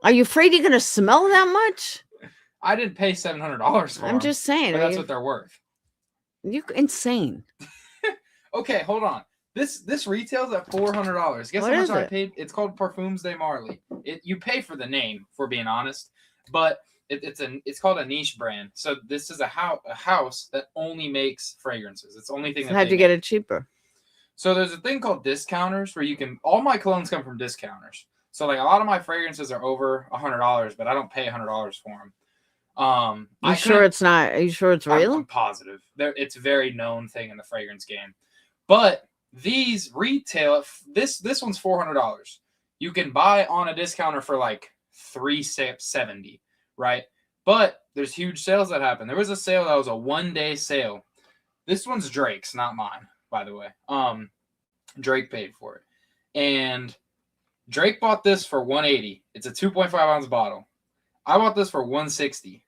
Are you afraid you're gonna smell that much? I didn't pay $700 for them. I'm just saying. But that's what they're worth. You're insane. Okay, hold on. This retails at $400. Guess What how is much I it? paid? It's called Parfums de Marly. You pay for the name, for being honest, but it's called a niche brand. So this is a house that only makes fragrances. It's the only thing. How'd you get it cheaper? So there's a thing called discounters where you can. All my colognes come from discounters. So like a lot of my fragrances are over $100, but I don't pay $100 for them. Are you sure it's not? Are you sure it's real? I'm positive. It's a very known thing in the fragrance game. But these retail. This one's $400. You can buy on a discounter for like $370, right? But there's huge sales that happen. There was a sale that was a 1-day sale. This one's Drake's, not mine, by the way. Drake paid for it. And Drake bought this for $180. It's a 2.5 ounce bottle. I bought this for $160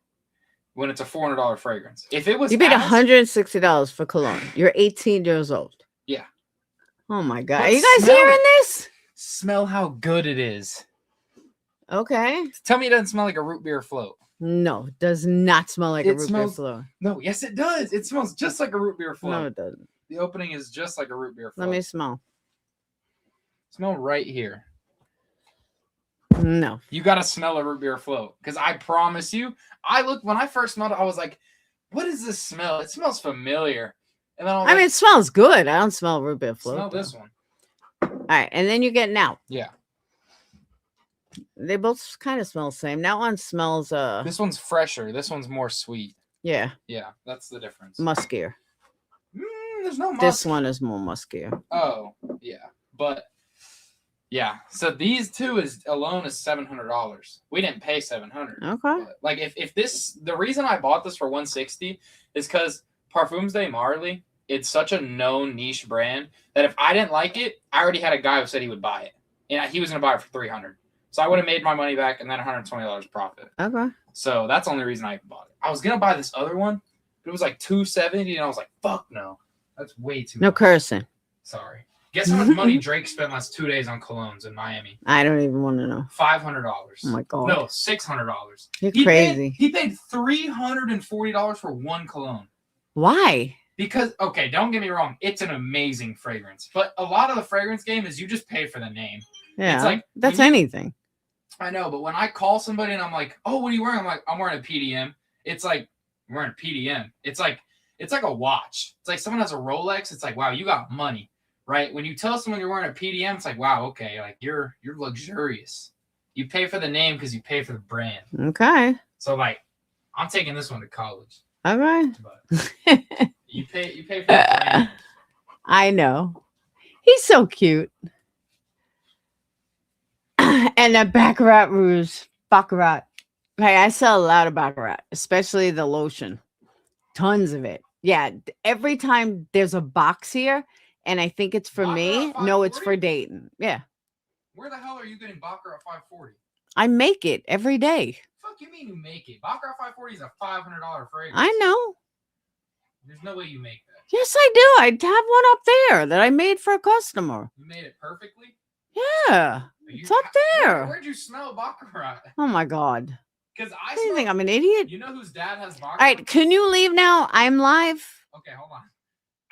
when it's a $400 fragrance. If it was You paid $160 for cologne. You're 18 years old. Yeah. Oh my God. But Are you guys smell hearing it. this? Smell how good it is. Okay. Tell me it doesn't smell like a root beer float. No, it does not smell like a root beer float. No, yes it does. It smells just like a root beer float. No, it doesn't. The opening is just like a root beer float. Let me smell. Smell right here. No. You got to smell a root beer float. Because I promise you, when I first smelled it, I was like, what is this smell? It smells familiar. And then I mean, it smells good. I don't smell root beer float. Smell this one. All right. And then you get out. Yeah. They both kind of smell the same. That one smells this one's fresher. This one's more sweet. Yeah. Yeah, that's the difference. Muskier. There's no musk. This one is more muskier. Oh, yeah. But yeah. So these two alone is $700. We didn't pay $700. Okay. But, like if the reason I bought this for $160 is because Parfums de Marly, it's such a known niche brand that if I didn't like it, I already had a guy who said he would buy it. And he was gonna buy it for $300. So I would have made my money back and then $120 profit. Okay. So that's the only reason I bought it. I was gonna buy this other one, but it was like $270, and I was like, "Fuck no, that's way too." No much. cursing. Sorry. Guess how much money Drake spent last 2 days on colognes in Miami? I don't even want to know. $500. Oh my God. No, $600. You're crazy. He paid $340 for one cologne. Why? Because okay, don't get me wrong, it's an amazing fragrance, but a lot of the fragrance game is you just pay for the name. Yeah, it's like that's anything. I know, but when I call somebody and I'm like, "Oh, what are you wearing?" I'm like, "I'm wearing a PDM." It's like, "I'm wearing a PDM." It's like a watch. It's like someone has a Rolex. It's like, "Wow, you got money." Right? When you tell someone you're wearing a PDM, it's like, "Wow, okay, like you're luxurious." You pay for the name because you pay for the brand. Okay. So like, I'm taking this one to college. All right. But you pay for the brand. I know. He's so cute. And that Baccarat Rouge. Baccarat. Hey, I sell a lot of Baccarat, especially the lotion. Tons of it. Yeah. Every time there's a box here, and I think it's for me. No, it's for Dayton. Yeah. Where the hell are you getting Baccarat 540? I make it every day. Fuck you mean you make it? Baccarat 540 is a $500 fragrance. I know. There's no way you make that. Yes, I do. I have one up there that I made for a customer. You made it perfectly? Yeah. It's up there. Where'd you smell Baccarat? Oh my God. Because Do you think I'm an idiot? You know whose dad has Baccarat? All right, can you leave now? I'm live. Okay, hold on.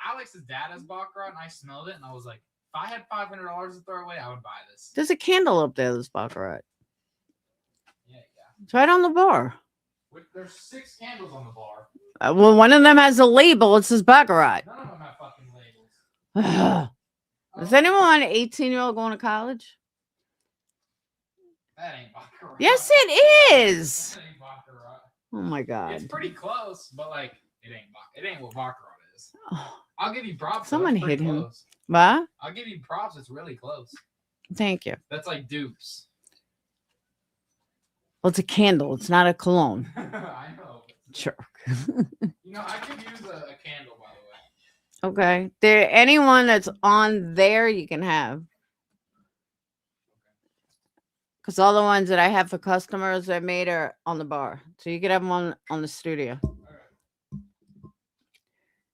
Alex's dad has Baccarat, and I smelled it, and I was like, if I had $500 to throw away, I would buy this. There's a candle up there that's Baccarat. Yeah. It's right on the bar. There's 6 candles on the bar. Well, one of them has a label. It says Baccarat. None of them have fucking labels. Does anyone want an 18-year-old going to college? That ain't Baccarat. Yes, it is. That ain't Baccarat. Oh my God. It's pretty close, but like it ain't what Baccarat is. Oh, I'll give you props. Someone though. It's hit pretty him. close. what? I'll give you props. It's really close. Thank you. That's like dupes. Well, it's a candle. It's not a cologne. I know. Jerk. You know, I could use a candle, by the way. Okay. There, anyone that's on there, you can have. Because all the ones that I have for customers that made are on the bar. So you could have them on the studio.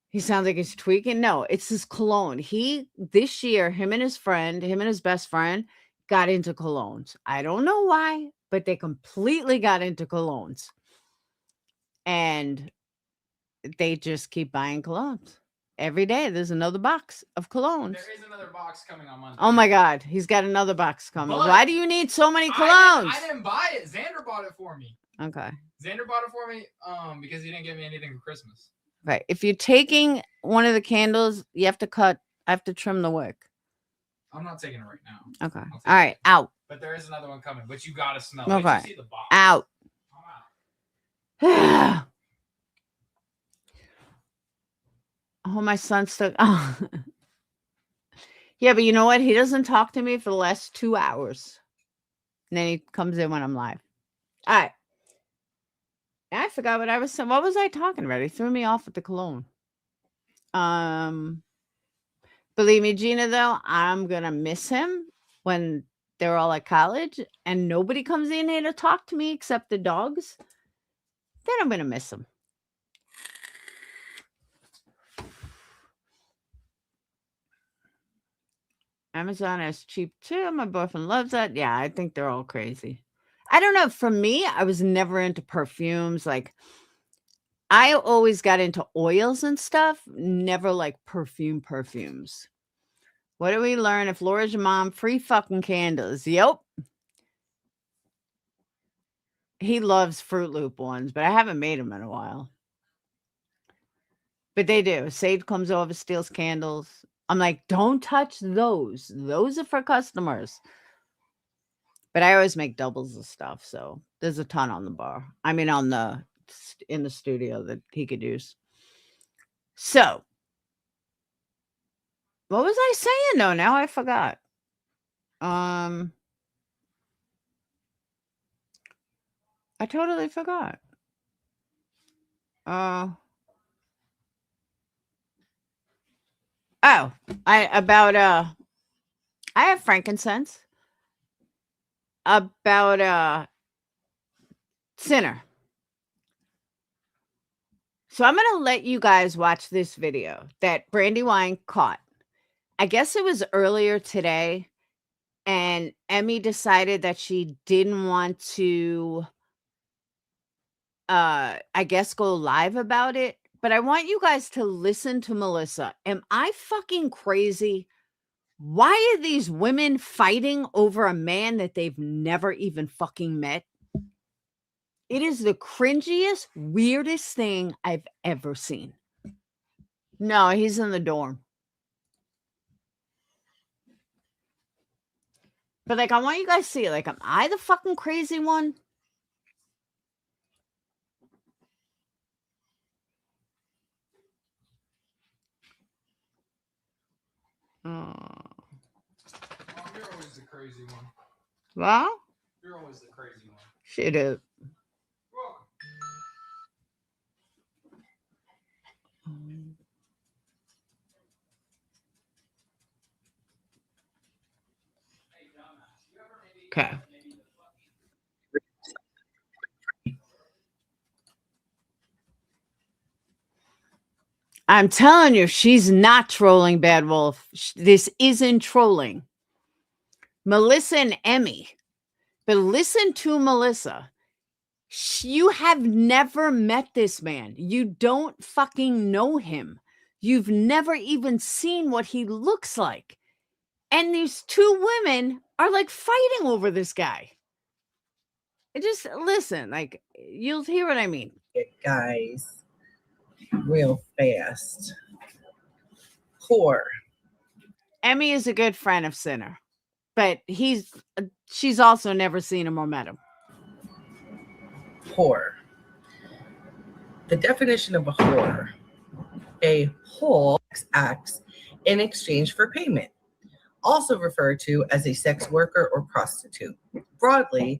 He sounds like he's tweaking. No, it's his cologne. This year, him and his best friend got into colognes. I don't know why, but they completely got into colognes. And they just keep buying colognes. Every day, there's another box of colognes. There is another box coming on Monday. Oh my God, he's got another box coming. But Why do you need so many colognes? I didn't buy it. Xander bought it for me. Okay. Xander bought it for me because he didn't give me anything for Christmas. Right. If you're taking one of the candles, you have to I have to trim the wick. I'm not taking it right now. Okay. All right. Out. But there is another one coming, but you gotta smell. Okay. Wait till you see the box. Out. I'm out. Oh, my son's stuck. Oh. Yeah, but you know what? He doesn't talk to me for the last 2 hours. And then he comes in when I'm live. All right. I forgot what I was saying. What was I talking about? He threw me off with the cologne. Believe me, Gina, though, I'm going to miss him when they're all at college and nobody comes in here to talk to me except the dogs. Then I'm going to miss him. Amazon is cheap too. My boyfriend loves that. Yeah, I think they're all crazy. I don't know. For me, I was never into perfumes. Like, I always got into oils and stuff, never like perfumes. What do we learn? If Laura's your mom, free fucking candles. Yep. He loves Fruit Loop ones, but I haven't made them in a while. But they do. Sage comes over, steals candles. I'm like, don't touch those. Those are for customers. But I always make doubles of stuff, so there's a ton on the bar. I mean, in the studio that he could use. So, what was I saying though? Now I forgot. I totally forgot. I have frankincense. About Sinner. So I'm gonna let you guys watch this video that Brandywine caught. I guess it was earlier today, and Emmy decided that she didn't want to I guess go live about it. But I want you guys to listen to Melissa. Am I fucking crazy? Why are these women fighting over a man that they've never even fucking met? It is the cringiest, weirdest thing I've ever seen. No, he's in the dorm. But like, I want you guys to see, like, am I the fucking crazy one? Mom, you're always the crazy one. Well, You're always the crazy one. shit is. Okay. I'm telling you, she's not trolling Bad Wolf. This isn't trolling. Melissa and Emmy. But listen to Melissa. You have never met this man. You don't fucking know him. You've never even seen what he looks like. And these two women are like fighting over this guy. Just listen, like, you'll hear what I mean. Guys, real fast. Poor. Emmy is a good friend of Sinner, but she's also never seen him or met him. Whore. The definition of a whore: a whole acts in exchange for payment, also referred to as a sex worker or prostitute. Broadly,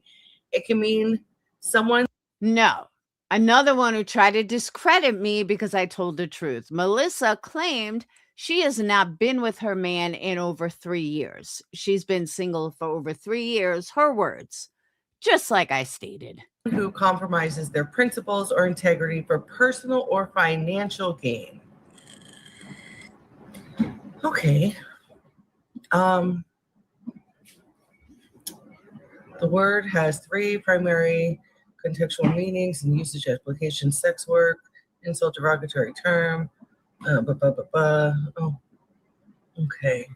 it can mean someone. No, another one who tried to discredit me because I told the truth. Melissa claimed she has not been with her man in over 3 years. She's been single for over 3 years, her words, just like I stated. Who compromises their principles or integrity for personal or financial gain. Okay. The word has 3 primary contextual meanings and usage application: sex work, insult, derogatory term. Oh, okay.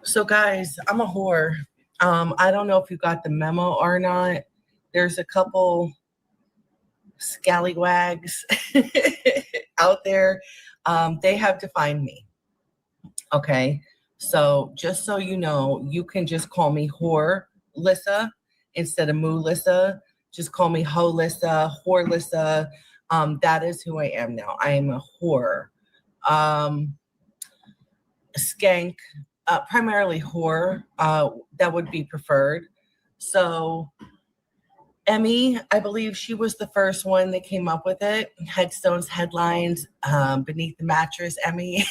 So guys, I'm a whore. I don't know if you got the memo or not. There's a couple scallywags out there. They have defined me. Okay. So just so you know, you can just call me whore Lissa instead of moo Lissa. Just call me ho Lissa, whore Lissa. That is who I am now. I am a whore. Skank. Primarily whore, that would be preferred. So Emmy, I believe she was the first one that came up with it. Headstones, headlines, beneath the mattress, Emmy.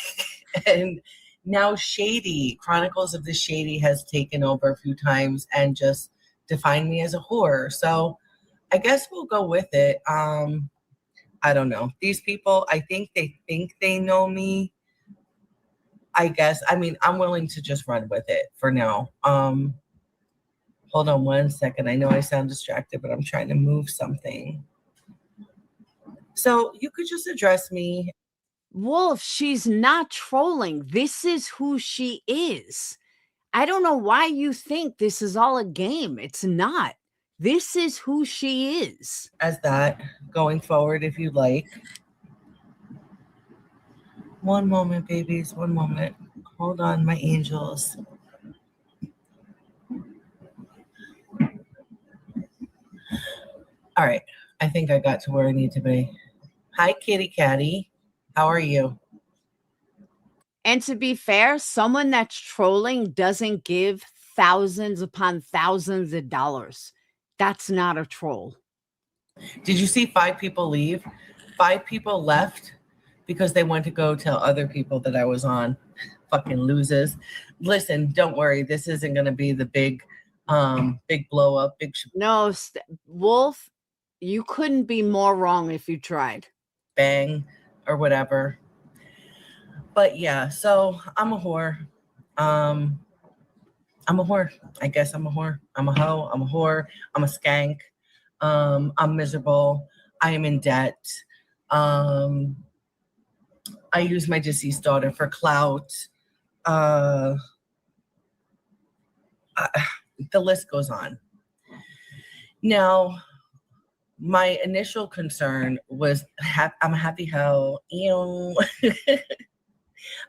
And now Shady, Chronicles of the Shady has taken over a few times and just defined me as a whore. So I guess we'll go with it. I don't know. These people, I think they know me. I guess. I mean, I'm willing to just run with it for now. Hold on one second. I know I sound distracted, but I'm trying to move something. So you could just address me. Wolf, she's not trolling. This is who she is. I don't know why you think this is all a game. It's not. This is who she is. As that going forward, if you like. One moment, babies. One moment. Hold on, my angels. All right. I think I got to where I need to be. Hi, kitty catty. How are you? And to be fair, someone that's trolling doesn't give thousands upon thousands of dollars. That's not a troll. Did you see 5 people leave? 5 people left because they went to go tell other people that I was on. Fucking losers. Listen, don't worry. This isn't going to be the big blow up. No, Wolf, you couldn't be more wrong if you tried. Bang or whatever. But yeah, so I'm a whore. I'm a whore. I guess I'm a whore. I'm a hoe. I'm a whore. I'm a skank. I'm miserable. I am in debt. I use my deceased daughter for clout. The list goes on. Now, my initial concern was I'm a happy hoe.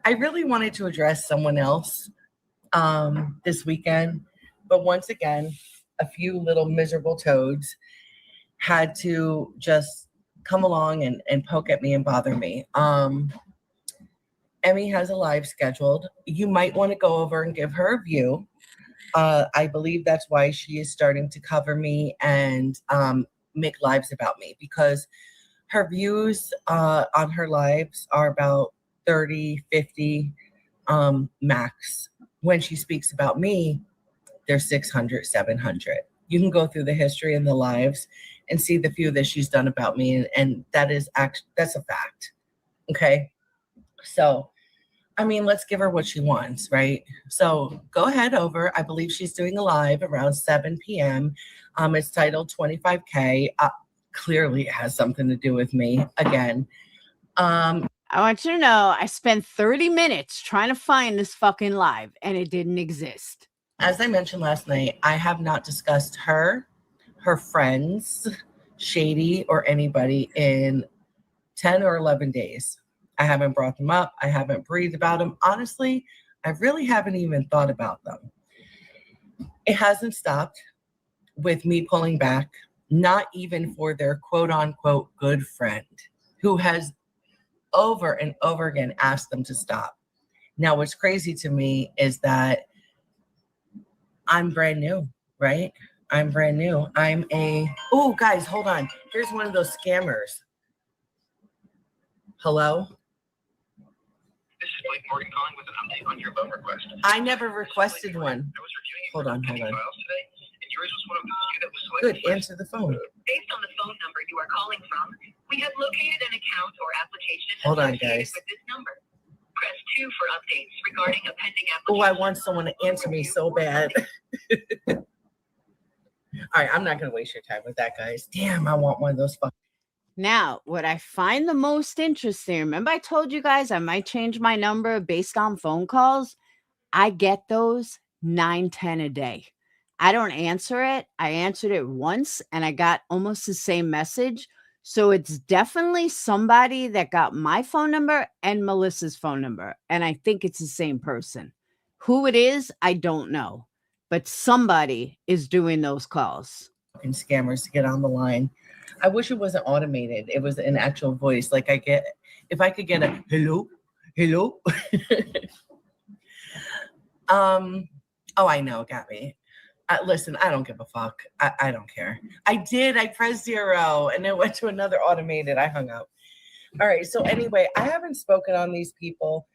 I really wanted to address someone else this weekend, but once again, a few little miserable toads had to just come along and poke at me and bother me. Emmy has a live scheduled. You might want to go over and give her a view. I believe that's why she is starting to cover me and make lives about me, because her views on her lives are about 30, 50 max. When she speaks about me, they're 600, 700. You can go through the history and the lives and see the few that she's done about me, and that's a fact. Okay, so I mean, let's give her what she wants, right? So go ahead over. I believe she's doing a live around 7 p.m. It's titled 25K. Clearly it has something to do with me again. I want you to know I spent 30 minutes trying to find this fucking live and it didn't exist. As I mentioned last night, I have not discussed her friends, Shady, or anybody in 10 or 11 days. I haven't brought them up. I haven't breathed about them. Honestly, I really haven't even thought about them. It hasn't stopped with me pulling back, not even for their quote unquote good friend who has over and over again asked them to stop. Now, what's crazy to me is that I'm brand new, right? I'm brand new. Oh, guys, hold on. Here's one of those scammers. Hello? This is Blake Morgan calling with an update on your loan request. I never requested one. I was reviewing Hold on. files today, and yours was one of the few that was selected. Good, answer the phone. Based on the phone number you are calling from, we have located an account or application Hold on, associated guys. with this number. Press 2 for updates regarding a pending application. Oh, I want someone to answer me so bad. All right, I'm not going to waste your time with that, guys. Damn, I want one of those fucking. Now, what I find the most interesting, remember I told you guys I might change my number based on phone calls? I get those 9, 10 a day. I don't answer it. I answered it once and I got almost the same message. So it's definitely somebody that got my phone number and Melissa's phone number. And I think it's the same person. Who it is, I don't know. But somebody is doing those calls. Fucking scammers to get on the line. I wish it wasn't automated. It was an actual voice. Like if I could get a hello. Oh, I know. Got me. Listen, I don't give a fuck. I don't care. I pressed 0 and it went to another automated. I hung up. All right. So anyway, I haven't spoken on these people.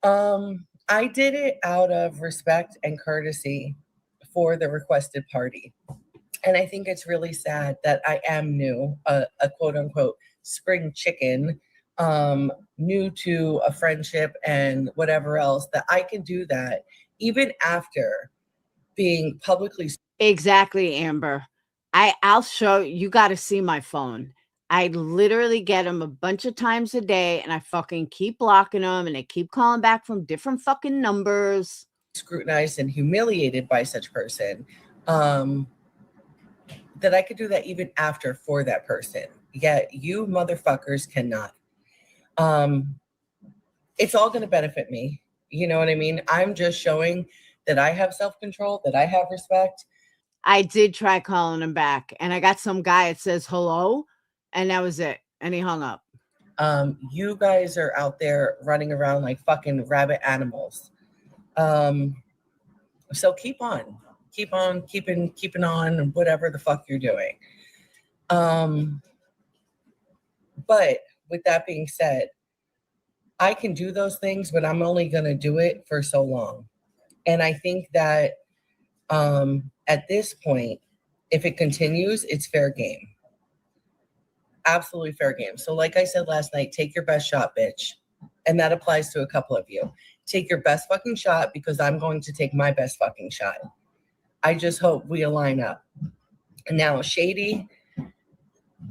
I did it out of respect and courtesy for the requested party. And I think it's really sad that I am new, a quote unquote spring chicken, new to a friendship and whatever else, that I can do that even after being publicly. Exactly, Amber. I'll show you. Got to see my phone. I literally get them a bunch of times a day, and I fucking keep blocking them, and they keep calling back from different fucking numbers. Scrutinized and humiliated by such person, that I could do that even after for that person. Yet you motherfuckers cannot. It's all going to benefit me. You know what I mean? I'm just showing that I have self-control, that I have respect. I did try calling him back, and I got some guy that says hello, and that was it. And he hung up. You guys are out there running around like fucking rabbit animals. So keep on keeping on whatever the fuck you're doing. But with that being said, I can do those things, but I'm only going to do it for so long. And I think that at this point, if it continues, it's fair game. Absolutely fair game. So like I said last night, take your best shot, bitch. And that applies to a couple of you. Take your best fucking shot, because I'm going to take my best fucking shot. I just hope we align up. And now, Shady,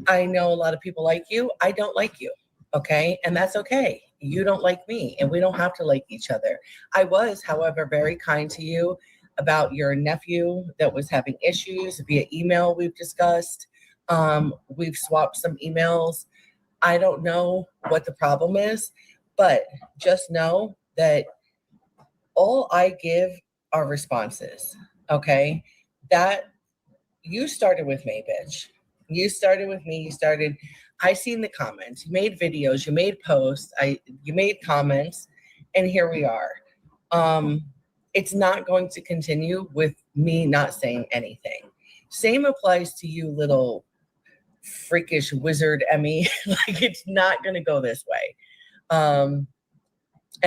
I know a lot of people like you. I don't like you. Okay. And that's okay. You don't like me, and we don't have to like each other. I was, however, very kind to you about your nephew that was having issues via email. We've discussed. We've swapped some emails. I don't know what the problem is, but just know that all I give are responses. Okay. That you started with me, bitch. You started with me. I seen the comments. You made videos, you made posts, you made comments, and here we are. It's not going to continue with me not saying anything. Same applies to you, little freakish wizard Emmy. Like, it's not going to go this way. And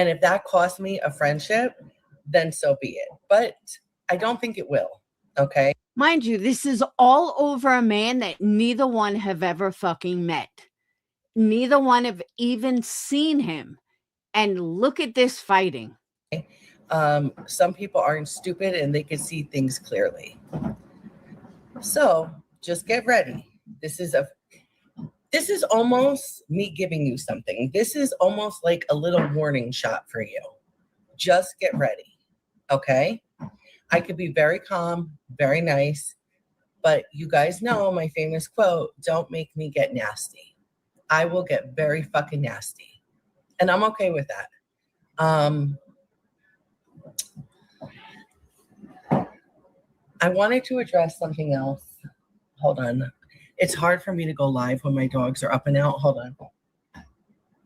if that costs me a friendship, then so be it. But I don't think it will. Okay. Mind you, this is all over a man that neither one have ever fucking met. Neither one have even seen him. And look at this fighting. Some people aren't stupid and they can see things clearly. So just get ready. This is almost me giving you something. This is almost like a little warning shot for you. Just get ready. Okay? I could be very calm, very nice, but you guys know my famous quote, don't make me get nasty. I will get very fucking nasty. And I'm okay with that. I wanted to address something else. Hold on. It's hard for me to go live when my dogs are up and out. Hold on.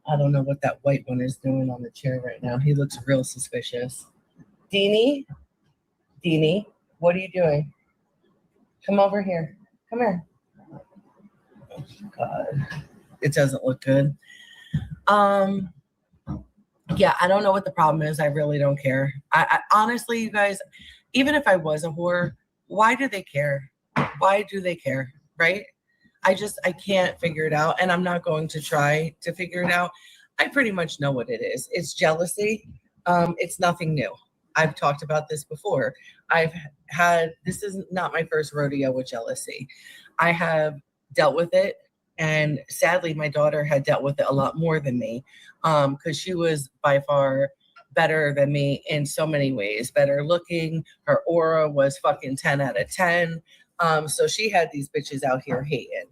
I don't know what that white one is doing on the chair right now. He looks real suspicious. Deanie, what are you doing? Come over here. Come here. Oh, God. It doesn't look good. Yeah, I don't know what the problem is. I really don't care. I honestly, you guys, even if I was a whore, why do they care? Why do they care? Right? I can't figure it out, and I'm not going to try to figure it out. I pretty much know what it is. It's jealousy. It's nothing new. I've talked about this before. This is not my first rodeo with jealousy. I have dealt with it, and sadly, my daughter had dealt with it a lot more than me, because she was by far better than me in so many ways. Better looking. Her aura was fucking 10 out of 10. So she had these bitches out here hating.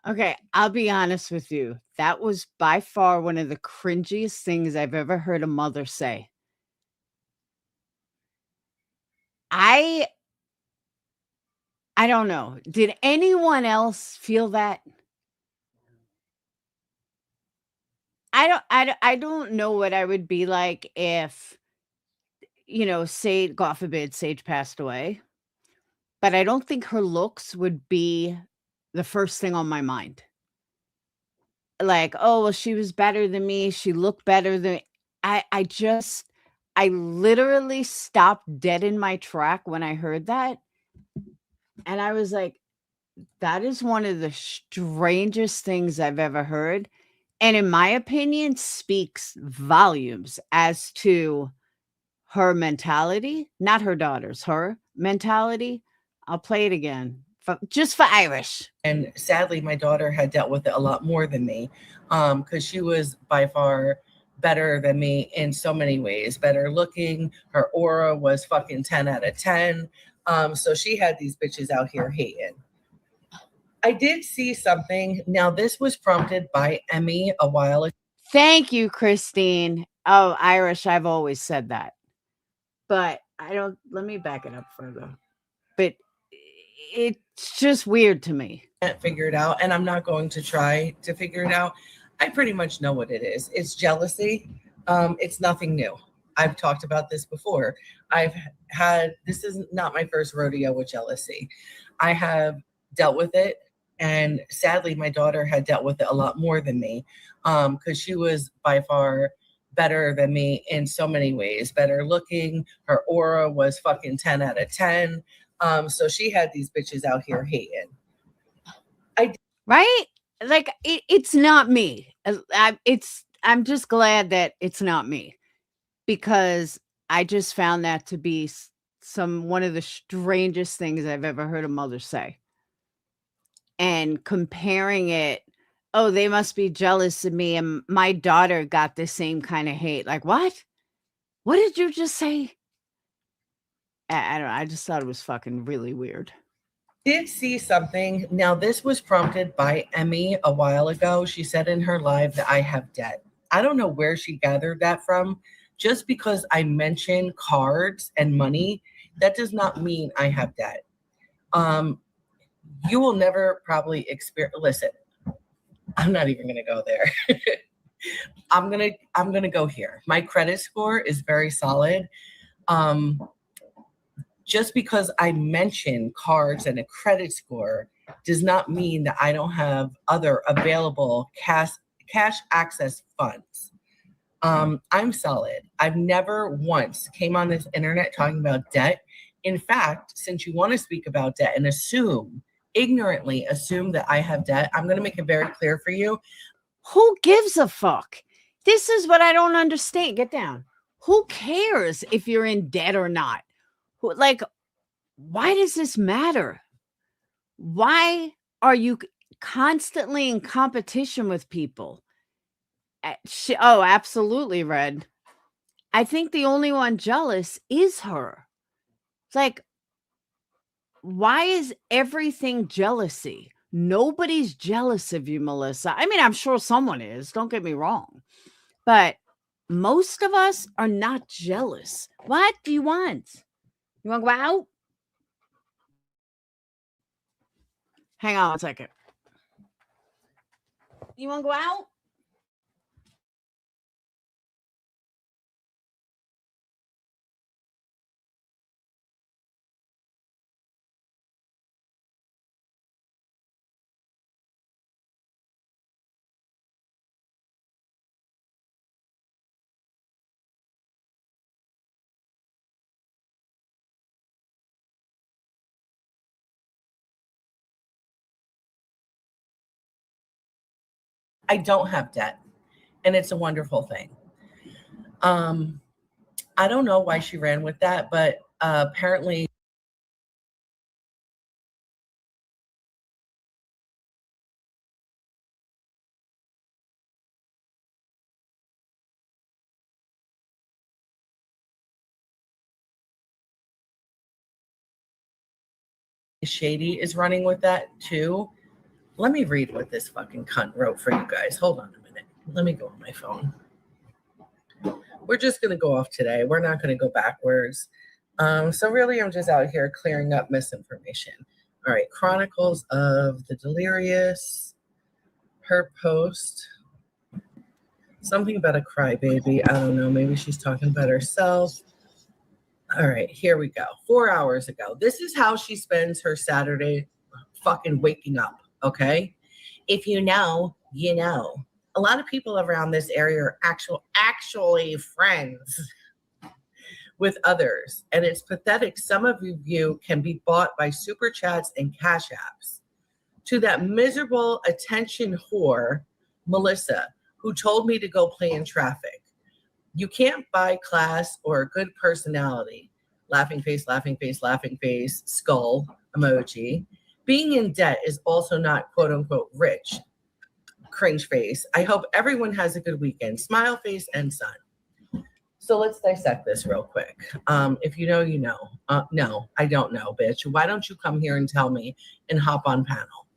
Okay, I'll be honest with you. That was by far one of the cringiest things I've ever heard a mother say. I don't know. Did anyone else feel that? I don't know what I would be like if, say, God forbid, Sage passed away. But I don't think her looks would be the first thing on my mind. Like, oh, well, she was better than me. She looked better than I literally stopped dead in my track when I heard that. And I was like, that is one of the strangest things I've ever heard. And in my opinion, speaks volumes as to her mentality, not her daughter's, her mentality. I'll play it again just for Irish. And sadly, my daughter had dealt with it a lot more than me, because she was by far better than me in so many ways. Better looking, her aura was fucking 10 out of 10. So she had these bitches out here hating. I did see something. Now, this was prompted by Emmy a while ago. Thank you, Christine. Oh, Irish, I've always said that. But I don't, let me back it up further. But it's just weird to me. Can't figure it out, and I'm not going to try to figure it out. I pretty much know what it is. It's jealousy. It's nothing new. I've talked about this before. This is not my first rodeo with jealousy. I have dealt with it, and sadly, my daughter had dealt with it a lot more than me, because she was by far better than me in so many ways. Better looking, her aura was fucking 10 out of 10. So she had these bitches out here hating. Right? Like it's not me. I'm just glad that it's not me, because I just found that to be one of the strangest things I've ever heard a mother say. And comparing it, oh, they must be jealous of me, and my daughter got the same kind of hate. Like, what? What did you just say? I don't know. I just thought it was fucking really weird. Did see something. Now, this was prompted by Emmy a while ago. She said in her live that I have debt. I don't know where she gathered that from. Just because I mention cards and money, that does not mean I have debt. You will never probably experience. Listen, I'm not even gonna go there. I'm gonna go here. My credit score is very solid. Just because I mention cards and a credit score does not mean that I don't have other available cash access funds. I'm solid. I've never once came on this internet talking about debt. In fact, since you want to speak about debt and ignorantly assume that I have debt, I'm going to make it very clear for you. Who gives a fuck? This is what I don't understand. Get down. Who cares if you're in debt or not? Like, why does this matter? Why are you constantly in competition with people? Oh, absolutely, Red. I think the only one jealous is her. It's like, why is everything jealousy? Nobody's jealous of you, Melissa. I mean, I'm sure someone is. Don't get me wrong. But most of us are not jealous. What do you want? You want to go out? Hang on a second. You want to go out? I don't have debt, and it's a wonderful thing. I don't know why she ran with that, but apparently Shady is running with that too. Let me read what this fucking cunt wrote for you guys. Hold on a minute. Let me go on my phone. We're just going to go off today. We're not going to go backwards. So really, I'm just out here clearing up misinformation. All right. Chronicles of the Delirious. Her post. Something about a crybaby. I don't know. Maybe she's talking about herself. All right. Here we go. 4 hours ago. This is how she spends her Saturday fucking waking up. Okay. If you know, you know. A lot of people around this area are actually friends with others, and it's pathetic some of you can be bought by super chats and cash apps. To that miserable attention whore, Melissa, who told me to go play in traffic. You can't buy class or a good personality. Laughing face, laughing face, laughing face, skull emoji. Being in debt is also not quote unquote rich. Cringe face. I hope everyone has a good weekend. Smile face and sun. So let's dissect this real quick. If you know, you know. No, I don't know, bitch. Why don't you come here and tell me and hop on panel?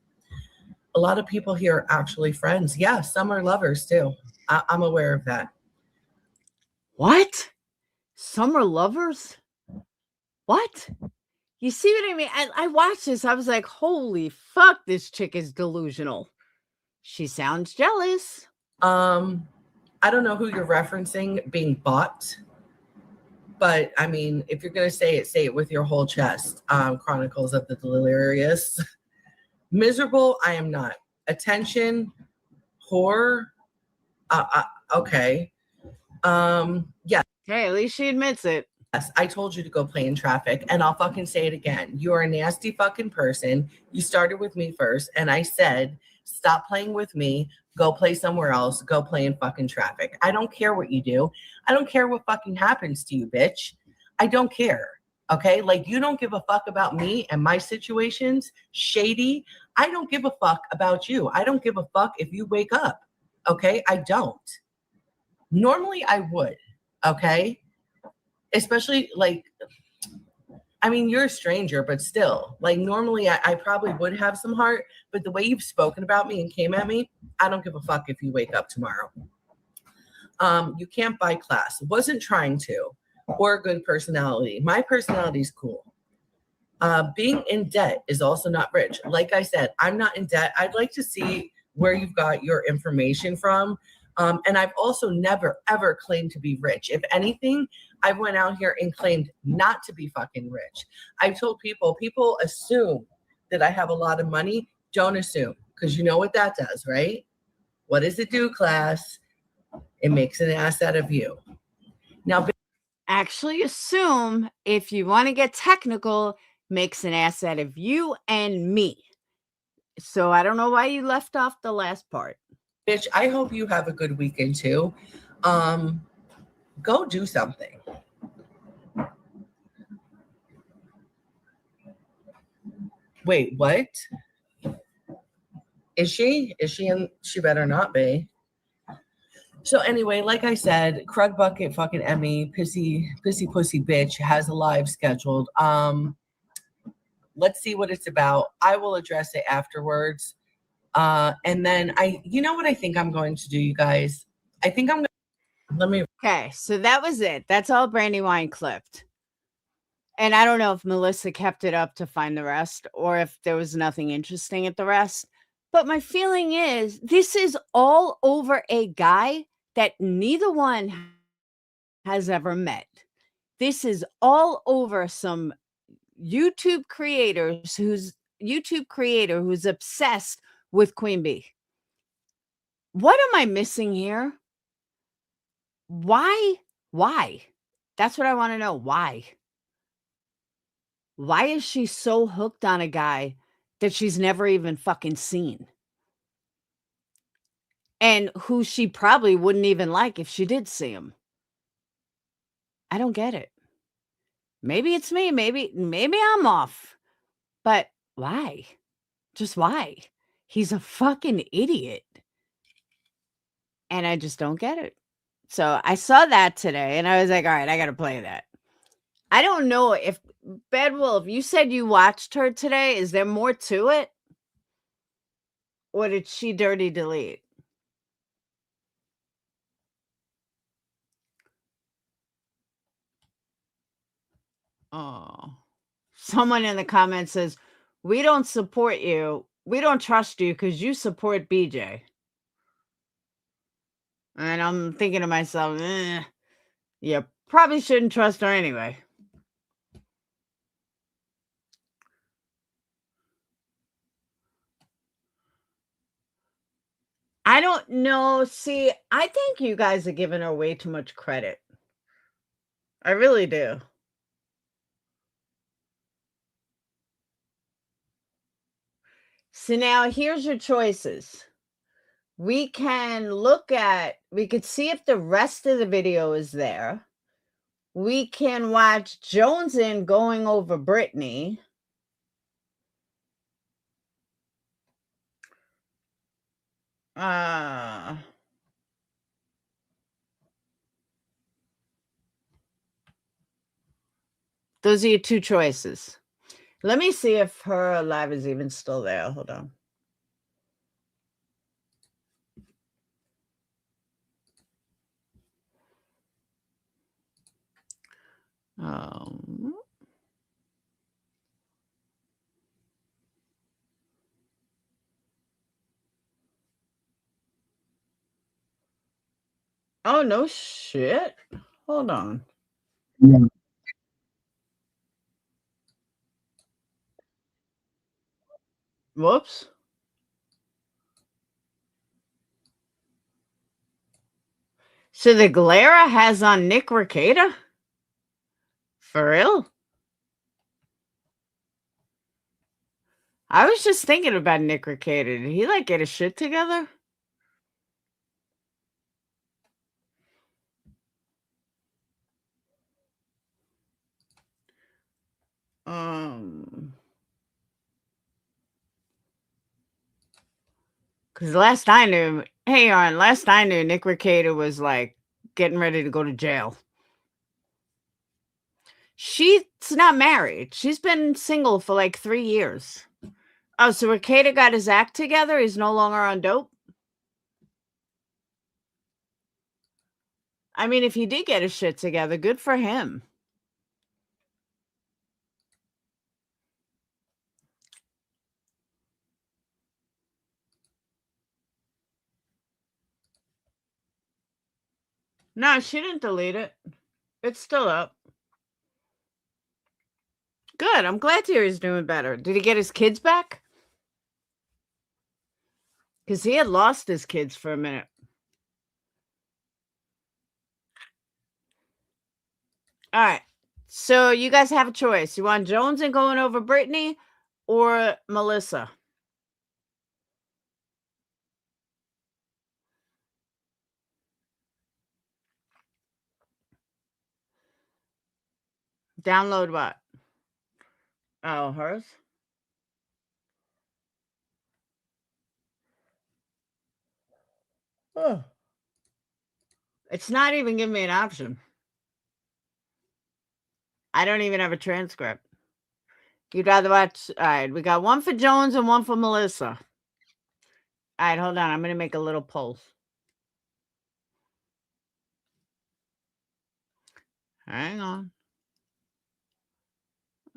A lot of people here are actually friends. Yeah, some are lovers too. I'm aware of that. What? Some are lovers? What? You see what I mean? I watched this. I was like, holy fuck, this chick is delusional. She sounds jealous. I don't know who you're referencing being bought, but I mean, if you're gonna say it with your whole chest. Chronicles of the Delirious. Miserable, I am not. Attention, whore. Okay. Yeah. Hey, at least she admits it. Yes, I told you to go play in traffic, and I'll fucking say it again. You're a nasty fucking person. You started with me first, and I said, stop playing with me. Go play somewhere else. Go play in fucking traffic. I don't care what you do. I don't care what fucking happens to you, bitch. I don't care. Okay? Like, you don't give a fuck about me and my situations. Shady. I don't give a fuck about you. I don't give a fuck if you wake up. Okay? I don't. Normally, I would. Okay? Especially, like, I mean, you're a stranger, but still, like, normally I probably would have some heart, but the way you've spoken about me and came at me, I don't give a fuck if you wake up tomorrow. You can't buy class. Wasn't trying to, or a good personality. My personality is cool. Being in debt is also not rich. Like I said, I'm not in debt. I'd like to see where you've got your information from. And I've also never, ever claimed to be rich. If anything, I went out here and claimed not to be fucking rich. I've told people assume that I have a lot of money. Don't assume, because you know what that does, right? What does it do, class? It makes an ass out of you. Now, Actually assume, if you want to get technical, makes an ass out of you and me. So I don't know why you left off the last part. bitch, I hope you have a good weekend too. Go do something. Wait, what? Is she? She better not be. So anyway, like I said, Crud Bucket fucking Emmy, pissy pussy bitch has a live scheduled. Let's see what it's about. I will address it afterwards. And then you know what I think I'm going to do, you guys? I think I'm gonna Okay, so that was it. That's all Brandywine clipped. And I don't know if Melissa kept it up to find the rest or if there was nothing interesting at the rest. But my feeling is this is all over a guy that neither one has ever met. This is all over some YouTube creator who's obsessed with Queen Bee. What am I missing here? Why? That's what I want to know. Why? Why is she so hooked on a guy that she's never even fucking seen? And who she probably wouldn't even like if she did see him. I don't get it. Maybe it's me. Maybe I'm off. But why? Just why? He's a fucking idiot. And I just don't get it. So I saw that today and I was like, all right, I got to play that. I don't know if Bad Wolf, you said you watched her today. Is there more to it? Or did she dirty delete? Oh, someone in the comments says, we don't support you. We don't trust you because you support BJ. And I'm thinking to myself, you probably shouldn't trust her anyway. I don't know. See, I think you guys are giving her way too much credit. I really do. So now here's your choices. We could see if the rest of the video is there. We can watch Jonesin going over Brittany. Those are your two choices. Let me see if her live is even still there. Hold on. Oh, no shit. Hold on. Whoops. So the Galera has on Nick Rekieta? For real? I was just thinking about Nick Rekieta. Did he like get his shit together? Because last I knew, Nick Rekieta was like getting ready to go to jail. She's not married. She's been single for like 3 years. Oh, so Rekieta got his act together? He's no longer on dope? I mean, if he did get his shit together, good for him. No, she didn't delete it. It's still up. Good. I'm glad to hear he's doing better. Did he get his kids back? Because he had lost his kids for a minute. All right. So you guys have a choice. You want Jonesin going over Brittany or Melissa? Download what? Oh, hers? Oh. It's not even giving me an option. I don't even have a transcript. You'd rather watch. All right. We got one for Jones and one for Melissa. All right. Hold on. I'm going to make a little poll. Hang on.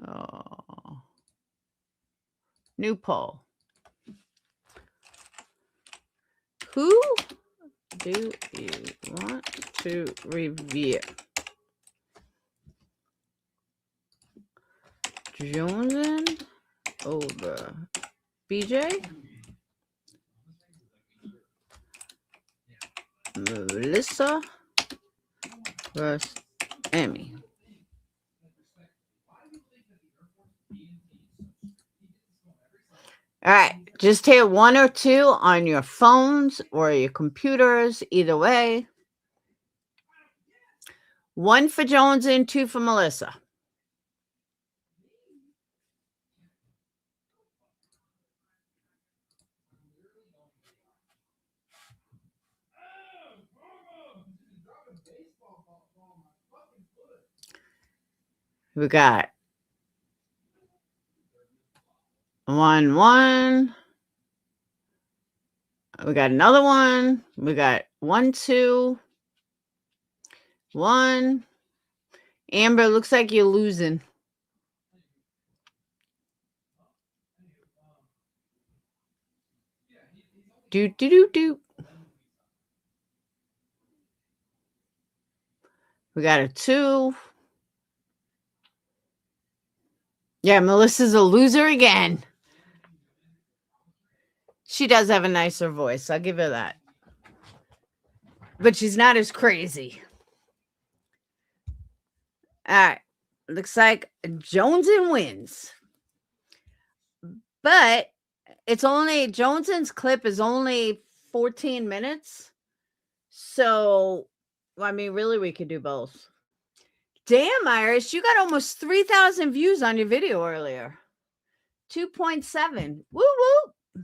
Oh. New poll. Who do you want to review? Jonesin over BJ? Melissa versus Emmy. All right, just hit 1 or 2 on your phones or your computers, either way. 1 for Jonesin, 2 for Melissa. We got 1. We got another 1. We got 1, 2. 1. Amber, looks like you're losing. Do. We got a 2. Yeah, Melissa's a loser again. She does have a nicer voice. I'll give her that. but she's not as crazy. All right. Looks like Joneson wins. But it's only Johnson's clip is only 14 minutes. So, I mean, really, we could do both. Damn, Iris, you got almost 3,000 views on your video earlier. 2.7. Woo woo.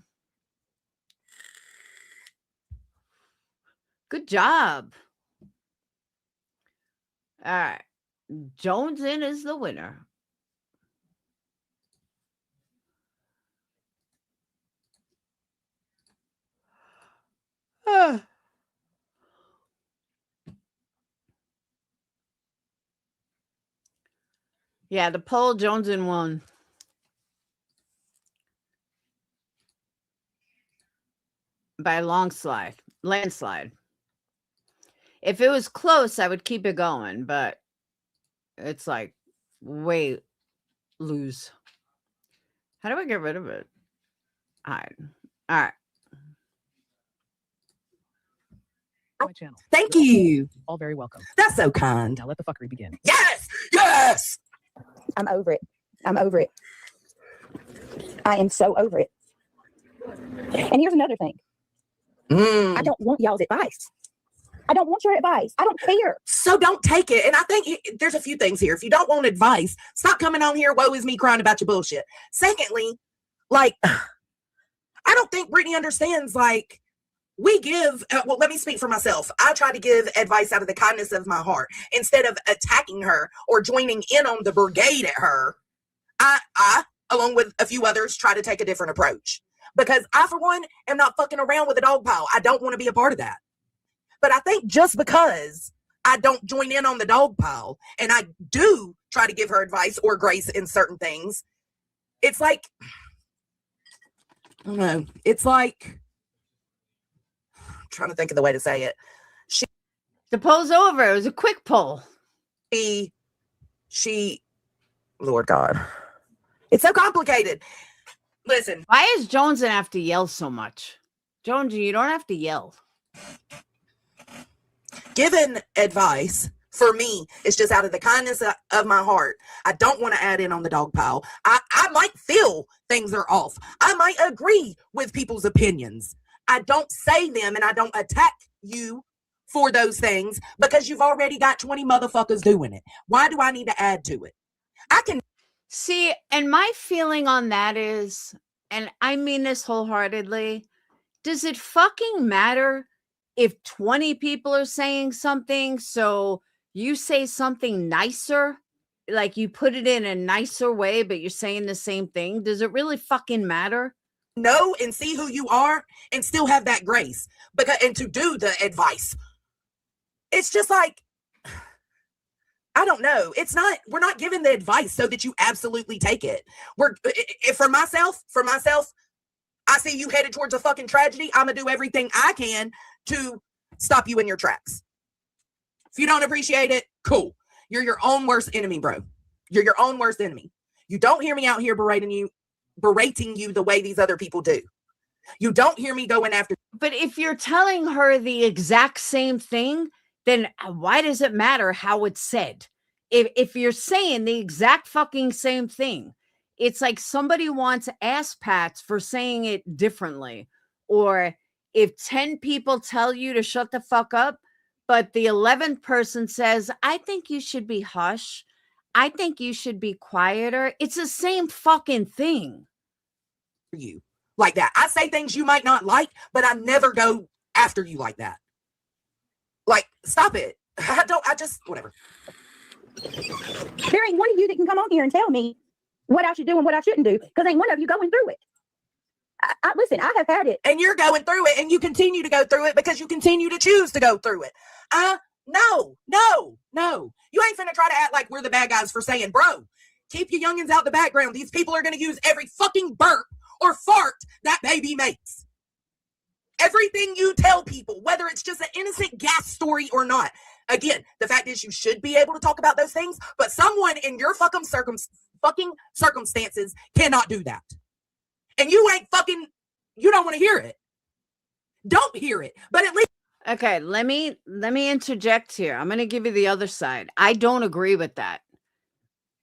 Good job. All right. Joneson is the winner. Yeah, the poll, Joneson won. By a landslide. If it was close, I would keep it going, but it's like, wait, lose. How do I get rid of it? Hide. All right. My channel. Thank you. All very welcome. That's so kind. Now let the fuckery begin. Yes! Yes! I'm over it. I'm over it. I am so over it. And here's another thing. I don't want y'all's advice. I don't want your advice. I don't care. So don't take it. And I think there's a few things here. If you don't want advice, stop coming on here. Woe is me crying about your bullshit. Secondly, like, I don't think Brittany understands, like, we give, well, let me speak for myself. I try to give advice out of the kindness of my heart. Instead of attacking her or joining in on the brigade at her, I, along with a few others, try to take a different approach. Because I, for one, am not fucking around with a dog pile. I don't want to be a part of that. But I think just because I don't join in on the dog pile and I do try to give her advice or grace in certain things, it's like, I don't know. It's like, I'm trying to think of the way to say it. The poll's over. It was a quick poll. She, Lord God, it's so complicated. Listen. Why does Joneson have to yell so much? Jones, you don't have to yell. Given advice, for me, it's just out of the kindness of my heart. I don't want to add in on the dog pile. I might feel things are off. I might agree with people's opinions. I don't say them and I don't attack you for those things because you've already got 20 motherfuckers doing it. Why do I need to add to it? I can see, and my feeling on that is, and I mean this wholeheartedly, does it fucking matter if 20 people are saying something? So you say something nicer, like you put it in a nicer way, but you're saying the same thing. Does it really fucking matter? Know and see who you are and still have that grace and to do the advice. It's just like, I don't know. We're not giving the advice so that you absolutely take it. For myself, I see you headed towards a fucking tragedy. I'm going to do everything I can to stop you in your tracks. If you don't appreciate it, cool. You're your own worst enemy, bro. You're your own worst enemy. You don't hear me out here berating you the way these other people do. You don't hear me going after. But if you're telling her the exact same thing, then why does it matter how it's said? If you're saying the exact fucking same thing, it's like somebody wants ass pats for saying it differently. Or if 10 people tell you to shut the fuck up, but the 11th person says, I think you should be hush. I think you should be quieter. It's the same fucking thing. You like that. I say things you might not like, but I never go after you like that. Like, stop it. Whatever. There ain't one of you that can come on here and tell me what I should do and what I shouldn't do, because ain't one of you going through it. Listen, I have had it. And you're going through it, and you continue to go through it because you continue to choose to go through it. No. You ain't finna try to act like we're the bad guys for saying, bro, keep your youngins out the background. These people are going to use every fucking burp or fart that baby makes. Everything you tell people, whether it's just an innocent gas story or not. Again, the fact is you should be able to talk about those things, but someone in your fucking circumstances cannot do that. And you don't want to hear it. Don't hear it. But at least Okay, let me interject here. I'm going to give you the other side. I don't agree with that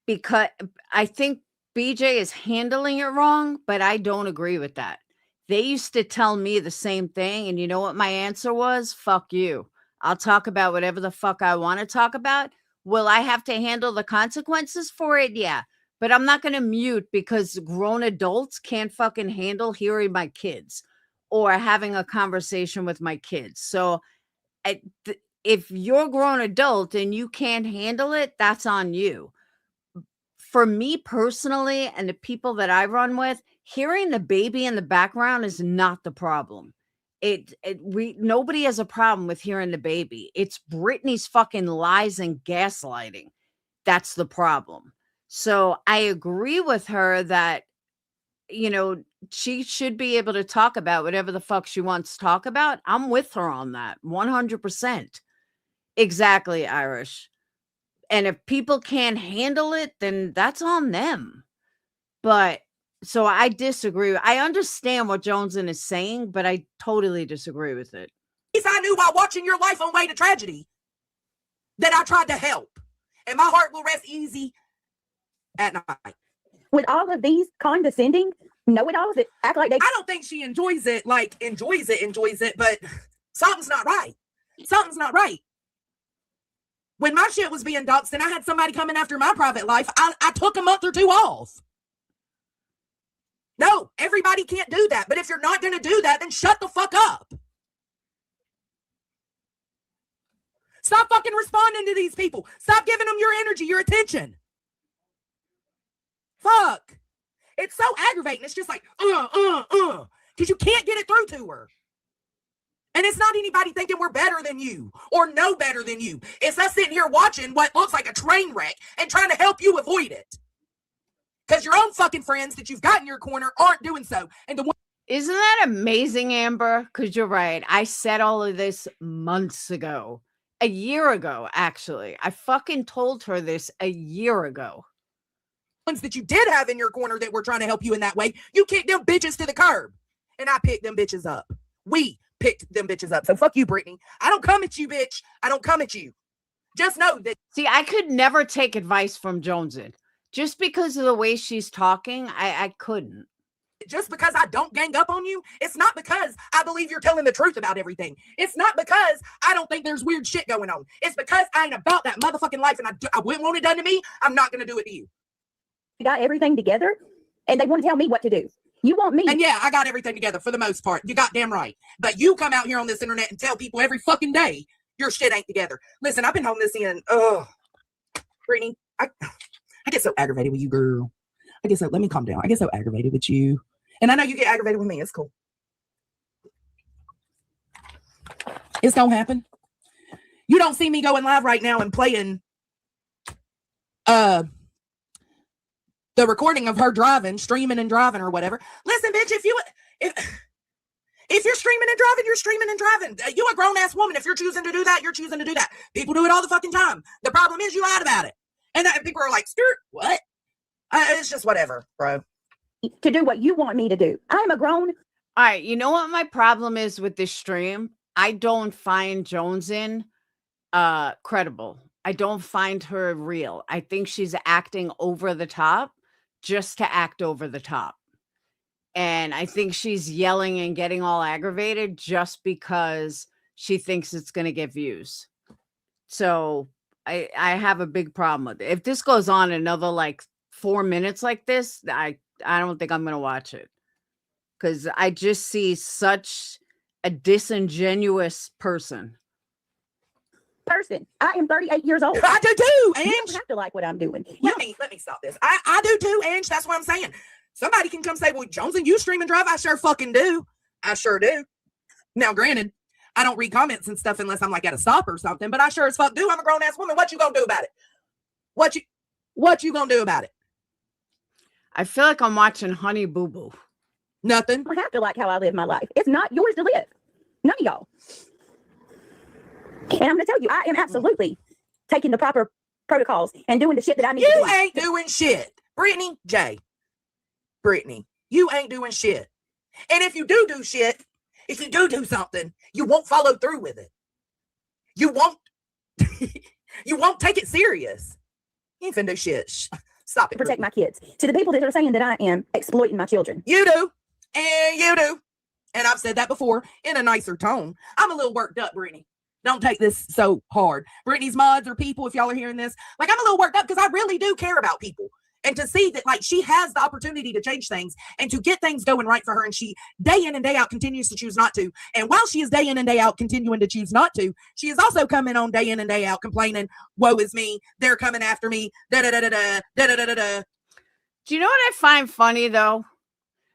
because I think BJ is handling it wrong, but I don't agree with that. They used to tell me the same thing, and you know what my answer was? Fuck you. I'll talk about whatever the fuck I want to talk about. Will I have to handle the consequences for it? Yeah. But I'm not going to mute because grown adults can't fucking handle hearing my kids or having a conversation with my kids. So if you're a grown adult and you can't handle it, that's on you. For me personally, and the people that I run with, hearing the baby in the background is not the problem. Nobody has a problem with hearing the baby. It's Brittany's fucking lies and gaslighting. That's the problem. So I agree with her that, you know, she should be able to talk about whatever the fuck she wants to talk about. I'm with her on that 100%. Exactly, Irish. And if people can't handle it, then that's on them. But so I disagree. I understand what Joneson is saying, but I totally disagree with it. At least I knew while watching your life on way to tragedy that I tried to help. And my heart will rest easy at night. With all of these condescending know-it-alls that act like they... I don't think she enjoys it, but something's not right. Something's not right. When my shit was being doxed and I had somebody coming after my private life, I took a month or two off. No, everybody can't do that. But if you're not going to do that, then shut the fuck up. Stop fucking responding to these people. Stop giving them your energy, your attention. Fuck. It's so aggravating. It's just like, because you can't get it through to her. And it's not anybody thinking we're better than you or know better than you. It's us sitting here watching what looks like a train wreck and trying to help you avoid it. Because your own fucking friends that you've got in your corner aren't doing so. And Isn't that amazing, Amber? Because you're right. I said all of this months ago. A year ago, actually. I fucking told her this a year ago. Ones that you did have in your corner that were trying to help you in that way, you kicked them bitches to the curb. And I picked them bitches up. We picked them bitches up. So fuck you, Brittany. I don't come at you, bitch. I don't come at you. Just know that. See, I could never take advice from Joneson. Just because of the way she's talking, I couldn't. Just because I don't gang up on you, it's not because I believe you're telling the truth about everything. It's not because I don't think there's weird shit going on. It's because I ain't about that motherfucking life, and I wouldn't want it done to me. I'm not going to do it to you. You got everything together, and they want to tell me what to do. You want me. And yeah, I got everything together for the most part. You got damn right. But you come out here on this internet and tell people every fucking day your shit ain't together. Listen, I've been holding this in. Brittany, I get so aggravated with you, girl. Let me calm down. I get so aggravated with you. And I know you get aggravated with me. It's cool. It's gonna happen. You don't see me going live right now and playing the recording of her driving, streaming and driving or whatever. Listen, bitch, if you're streaming and driving, you're streaming and driving. You a grown-ass woman. If you're choosing to do that, you're choosing to do that. People do it all the fucking time. The problem is you lied about it. And people are like, what? It's just whatever, bro. To do what you want me to do. I'm a grown. All right. You know what my problem is with this stream? I don't find Joneson credible. I don't find her real. I think she's acting over the top just to act over the top. And I think she's yelling and getting all aggravated just because she thinks it's going to get views. So I have a big problem with it. If this goes on another like 4 minutes like this, I don't think I'm going to watch it. Because I just see such a disingenuous person. I am 38 years old. I do too, You Ange. don't have to like what I'm doing. Let me stop this. I do too, Ange. That's what I'm saying. Somebody can come say, well, Joneson, you stream and drive. I sure fucking do. I sure do. Now, granted, I don't read comments and stuff unless I'm like at a stop or something, but I sure as fuck do. I'm a grown ass woman. What you gonna do about it? What you gonna do about it? I feel like I'm watching Honey Boo Boo. Nothing. You don't have to like how I live my life. It's not yours to live. None of y'all. And I'm going to tell you, I am absolutely taking the proper protocols and doing the shit that I need to do. You ain't doing shit. Brittany, Jay. Brittany, you ain't doing shit. And if you do shit, if you do something, you won't follow through with it. You won't you won't take it serious. You ain't finna do shit. Stop it. Protect my kids. To the people that are saying that I am exploiting my children. You do. And you do. And I've said that before in a nicer tone. I'm a little worked up, Brittany. Don't take this so hard. Brittany's mods or people, if y'all are hearing this, like, I'm a little worked up because I really do care about people. And to see that, like, she has the opportunity to change things and to get things going right for her. And she, day in and day out, continues to choose not to. And while she is day in and day out continuing to choose not to, she is also coming on day in and day out complaining, woe is me, they're coming after me, da-da-da-da-da, da-da-da-da-da. Do you know what I find funny, though?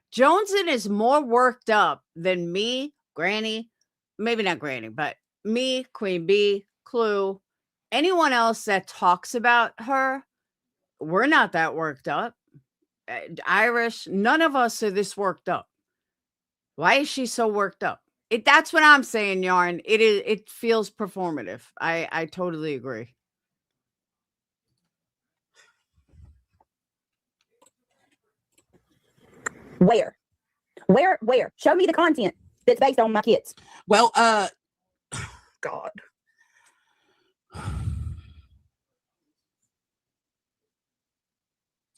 Joneson is more worked up than me, Granny, maybe not Granny, but me, Queen Bee, Clue, anyone else that talks about her. We're not that worked up. Irish, none of us are this worked up. Why is she so worked up? That's what I'm saying, Yarn. It feels performative. I totally agree. Where? Show me the content that's based on my kids. Well, God.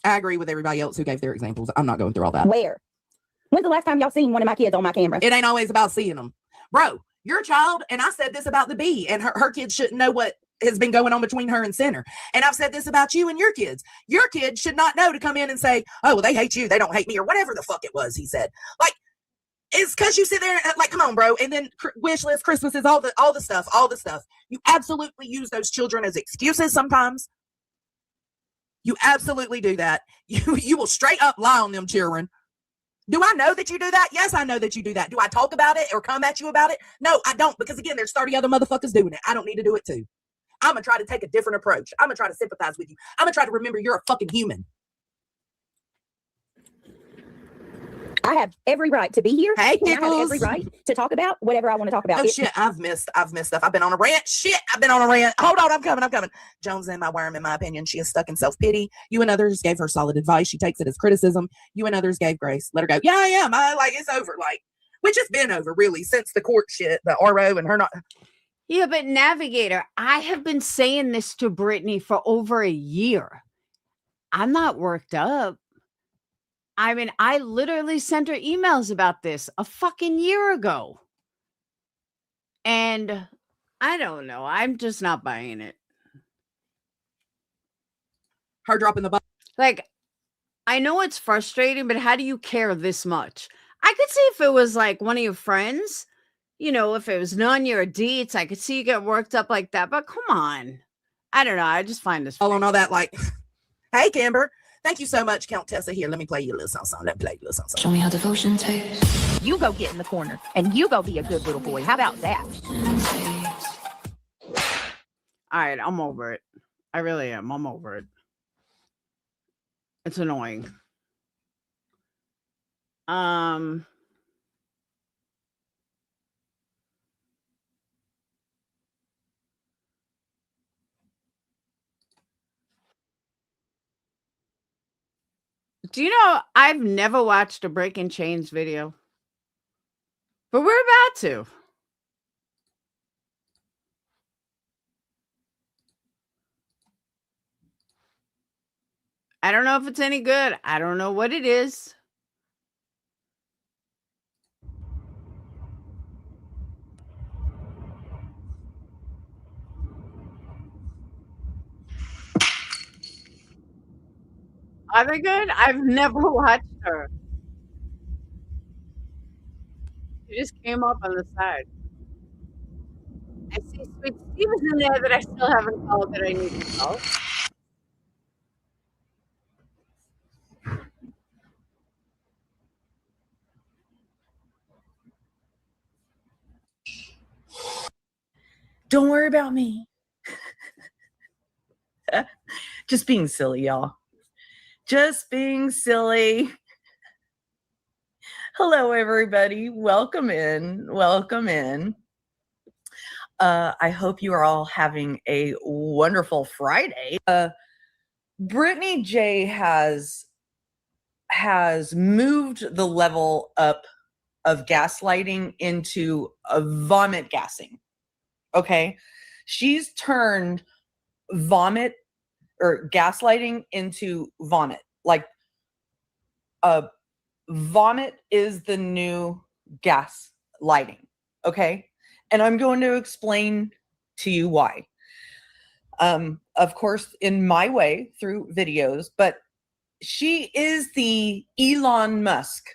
I agree with everybody else who gave their examples. I'm not going through all that. Where? When's the last time y'all seen one of my kids on my camera? It ain't always about seeing them. Bro, your child, and I said this about the bee, and her kids shouldn't know what has been going on between her and Center. And I've said this about you and your kids. Your kids should not know to come in and say, oh, well, they hate you, they don't hate me, or whatever the fuck it was he said. Like, it's because you sit there and, like, come on, bro. And then wish list, Christmases, all the stuff. You absolutely use those children as excuses sometimes. You absolutely do that. You will straight up lie on them children. Do I know that you do that? Yes, I know that you do that. Do I talk about it or come at you about it? No, I don't, because again, there's 30 other motherfuckers doing it. I don't need to do it too. I'm going to try to take a different approach. I'm going to try to sympathize with you. I'm going to try to remember you're a fucking human. I have every right to be here. Hey, and I have every right to talk about whatever I want to talk about. Oh, shit, I've missed stuff. I've been on a rant. Shit, I've been on a rant. Hold on, I'm coming. Jones and my worm, in my opinion, she is stuck in self-pity. You and others gave her solid advice. She takes it as criticism. You and others gave grace. Let her go. Yeah, I am. It's over. Which has been over, really, since the court shit, the RO and her not. Yeah, but Navigator, I have been saying this to Brittany for over a year. I'm not worked up. I mean, I literally sent her emails about this a fucking year ago. And I don't know. I'm just not buying it. Her dropping the ball. Like, I know it's frustrating, but how do you care this much? I could see if it was like one of your friends, if it was Nanya or Deets, I could see you get worked up like that. But come on. I don't know. I just find this. All on all that, hey, Kimber. Thank you so much, Count Tessa. Here, let me play you a little song. Let me play you a little song. Show me how devotion tastes. You go get in the corner and you go be a good little boy. How about that? All right, I'm over it. I really am. I'm over it. It's annoying. Do you know I've never watched a Breaking Chains video? But we're about to. I don't know if it's any good. I don't know what it is. Are they good? I've never watched her. She just came up on the side. I see Sweet Steve's in there that I still haven't called that I need to call. Don't worry about me. Just being silly, y'all. Just being silly. Hello, everybody. Welcome in. I hope you are all having a wonderful Friday. Brittany J has moved the level up of gaslighting into a vomit gassing. Okay. She's turned vomit or gaslighting into vomit. Like vomit is the new gas lighting. Okay. And I'm going to explain to you why. Of course, in my way through videos, but she is the Elon Musk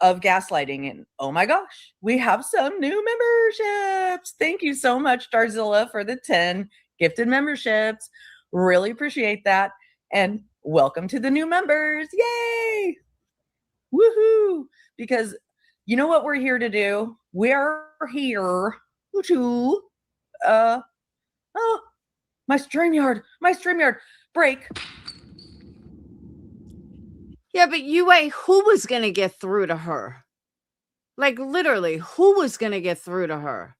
of gaslighting. And oh my gosh, we have some new memberships. Thank you so much, Darzilla, for the 10 gifted memberships. Really appreciate that. And welcome to the new members. Yay! Woohoo! Because you know what we're here to do? We're here to my StreamYard break. Yeah, but who was going to get through to her? Like literally, who was going to get through to her?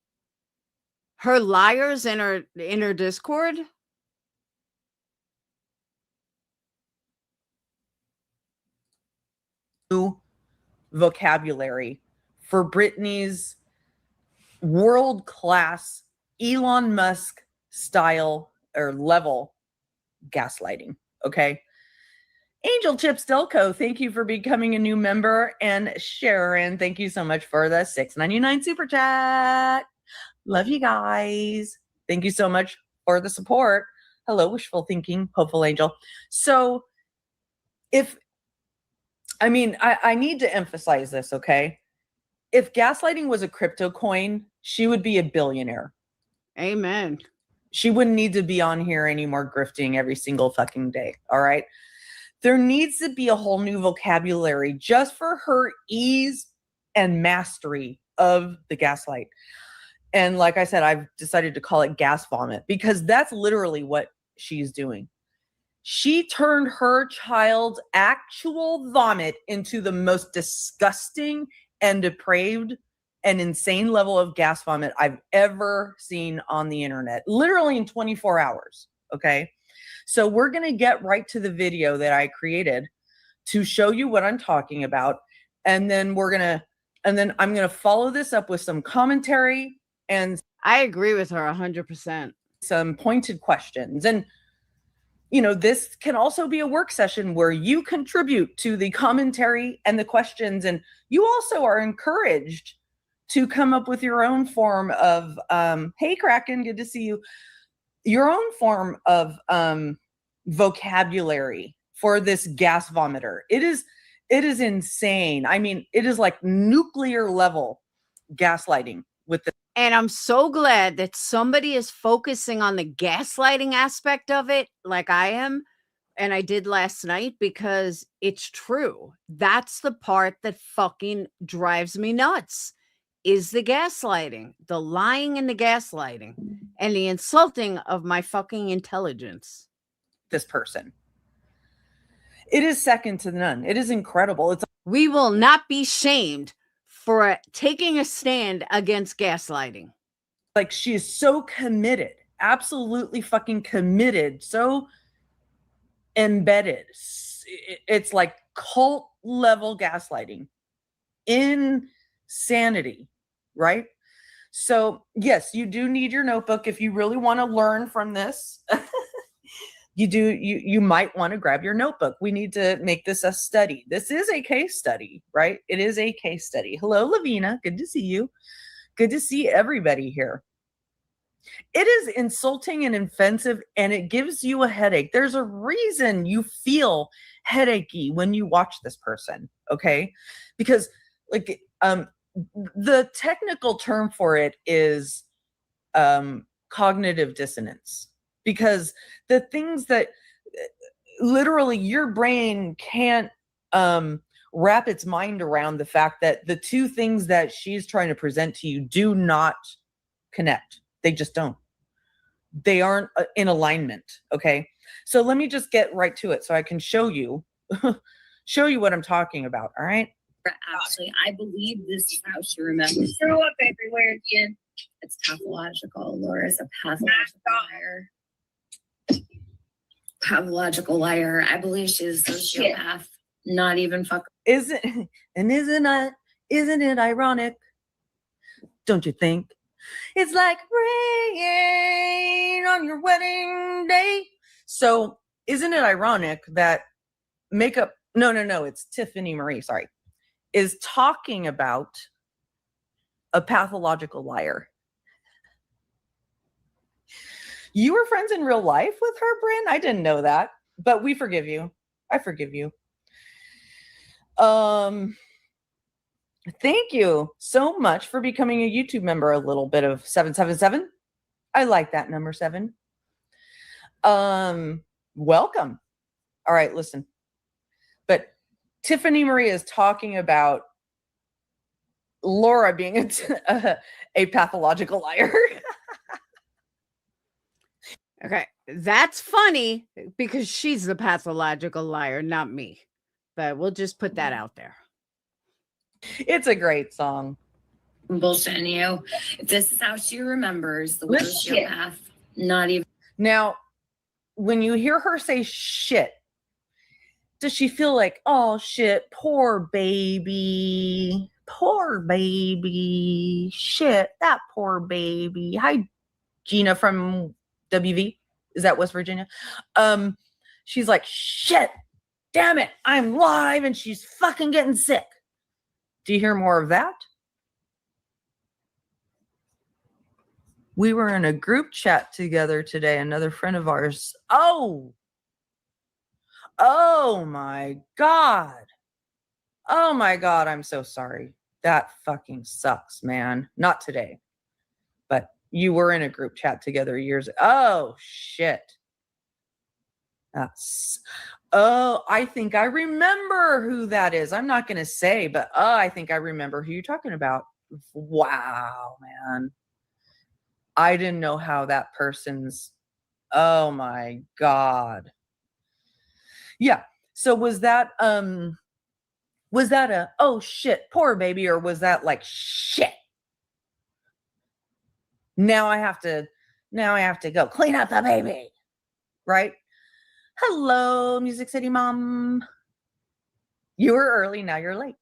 Her liars in her Discord? New vocabulary for Brittany's world-class Elon Musk style or level gaslighting. Okay. Angel Chips Delco, thank you for becoming a new member. And Sharon, thank you so much for the $6.99 super chat. Love you guys. Thank you so much for the support. Hello, wishful thinking, hopeful angel. So I need to emphasize this, okay? If gaslighting was a crypto coin, she would be a billionaire. Amen. She wouldn't need to be on here anymore grifting every single fucking day, all right? There needs to be a whole new vocabulary just for her ease and mastery of the gaslight. And like I said, I've decided to call it gas vomit because that's literally what she's doing. She turned her child's actual vomit into the most disgusting and depraved and insane level of gas vomit I've ever seen on the internet, literally in 24 hours. Okay. So we're going to get right to the video that I created to show you what I'm talking about. And then I'm going to follow this up with some commentary and I agree with her 100%. Some pointed questions. And you know, this can also be a work session where you contribute to the commentary and the questions. And you also are encouraged to come up with your own form of, hey, Kraken, good to see you. Your own form of vocabulary for this gas vomiter. It is insane. I mean, it is like nuclear level gaslighting with the. And I'm so glad that somebody is focusing on the gaslighting aspect of it like I am. And I did last night because it's true. That's the part that fucking drives me nuts is the gaslighting, the lying and the gaslighting and the insulting of my fucking intelligence. This person. It is second to none. It is incredible. We will not be shamed for taking a stand against gaslighting. Like she is so committed, absolutely fucking committed, so embedded. It's like cult level gaslighting, insanity, right? So yes, you do need your notebook if you really want to learn from this. You might want to grab your notebook. We need to make this a study. This is a case study, right? It is a case study. Hello, Lavina. Good to see you. Good to see everybody here. It is insulting and offensive, and it gives you a headache. There's a reason you feel headachy when you watch this person, okay? Because like the technical term for it is cognitive dissonance. Because the things that literally your brain can't wrap its mind around the fact that the two things that she's trying to present to you do not connect. They just don't. They aren't in alignment. Okay. So let me just get right to it so I can show you what I'm talking about. All right. Actually, I believe this is how she remembers. Threw up everywhere again. It's pathological. Laura's a pathological liar. Pathological liar. I believe she's a sociopath. Not even fuck. Isn't it? Isn't it ironic? Don't you think? It's like rain on your wedding day. So isn't it ironic that makeup, no, it's Tiffany Marie, sorry, is talking about a pathological liar. You were friends in real life with her, Bryn? I didn't know that, but we forgive you. I forgive you. Thank you so much for becoming a YouTube member. A little bit of 777. I like that number 7. Welcome. All right, listen. But Tiffany Marie is talking about Laura being a pathological liar. Okay, that's funny because she's the pathological liar, not me. But we'll just put that out there. It's a great song. Bullshitting you. This is how she remembers the sociopath. Not even. Now, when you hear her say shit, does she feel like, oh shit, poor baby, shit, that poor baby? Hi, Gina from WV. Is that West Virginia? She's like, shit, damn it, I'm live and she's fucking getting sick. Do you hear more of that? We were in a group chat together today, another friend of ours. Oh my God. Oh my God, I'm so sorry. That fucking sucks, man. Not today, but you were in a group chat together years. Oh shit. I think I remember who that is. I'm not going to say, but I think I remember who you're talking about. Wow, man. I didn't know how that person's, oh my God. Yeah. So was that a, oh shit, poor baby, or was that like shit? Now I have to go clean up the baby. Right? Hello, Music City Mom. You were early, now you're late.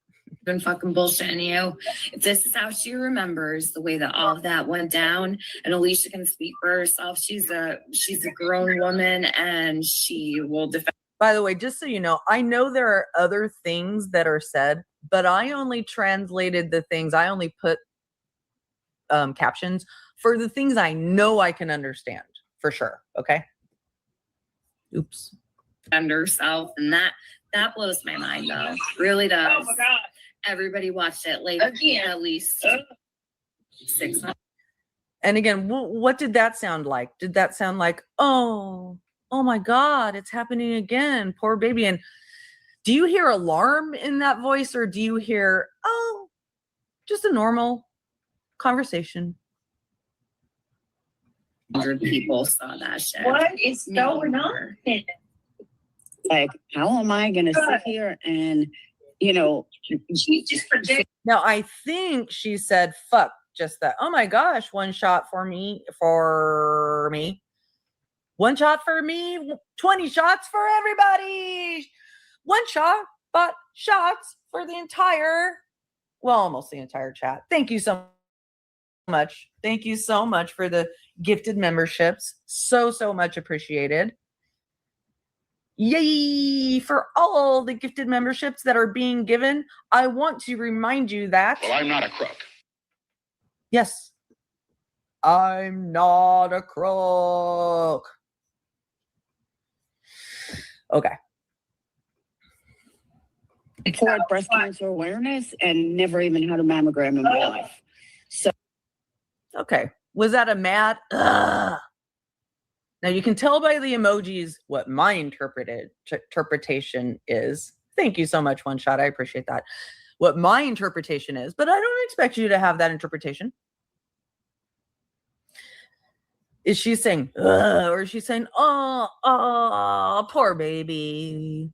Been fucking bullshitting you. This is how she remembers the way that all of that went down. And Alicia can speak for herself. She's a grown woman and she will defend. By the way, just so you know there are other things that are said, but I only translated the things, I only put captions for the things I know I can understand for sure. Okay. Oops. Defend herself, and that blows my mind though. Really does. Oh my God. Everybody watched it like at least 6 months. And again, what did that sound like? Did that sound like, oh my God, it's happening again, poor baby? And do you hear alarm in that voice, or do you hear, oh, just a normal conversation? 100 people saw that shit. What is going on? Like, how am I going to sit here and, she just predicted. Now, I think she said, fuck, just that. Oh my gosh, one shot for me. 1 shot for me, 20 shots for everybody. 1 shot, but shots for the entire, well, almost the entire chat. Thank you so much. Thank you so much for the gifted memberships. So much appreciated. Yay for all the gifted memberships that are being given. I want to remind you that. Well, I'm not a crook. Yes. I'm not a crook. Okay. support breast cancer awareness and never even had a mammogram in my life. So. Okay. Was that a mad? Ugh. Now you can tell by the emojis what my interpretation is. Thank you so much, One Shot. I appreciate that. What my interpretation is, but I don't expect you to have that interpretation. Is she saying, ugh, or is she saying, oh, poor baby?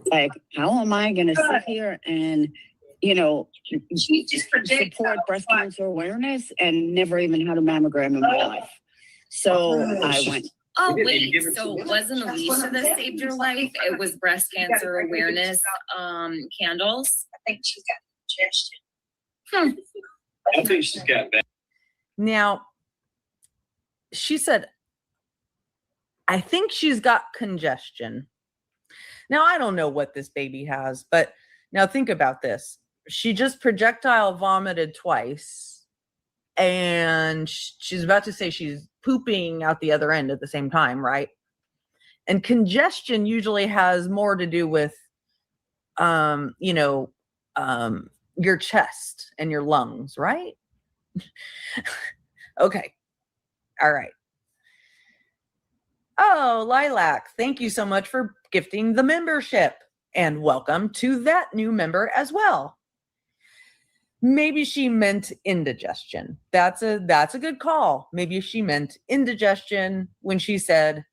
Like, how am I going to sit here and, you know, support breast cancer awareness and never even had a mammogram in my life? So I went Oh, wait. So it wasn't Alicia that saved your life? It was breast cancer awareness candles? I think she's got congestion. Hmm. I think she's got bad. Now, she said, I think she's got congestion. Now, I don't know what this baby has, but now think about this. She just projectile vomited twice, and she's about to say she's pooping out the other end at the same time, right? And congestion usually has more to do with, your chest and your lungs, right? Okay. All right. Oh, Lilac, thank you so much for gifting the membership, and welcome to that new member as well. Maybe she meant indigestion. That's a good call. Maybe she meant indigestion when she said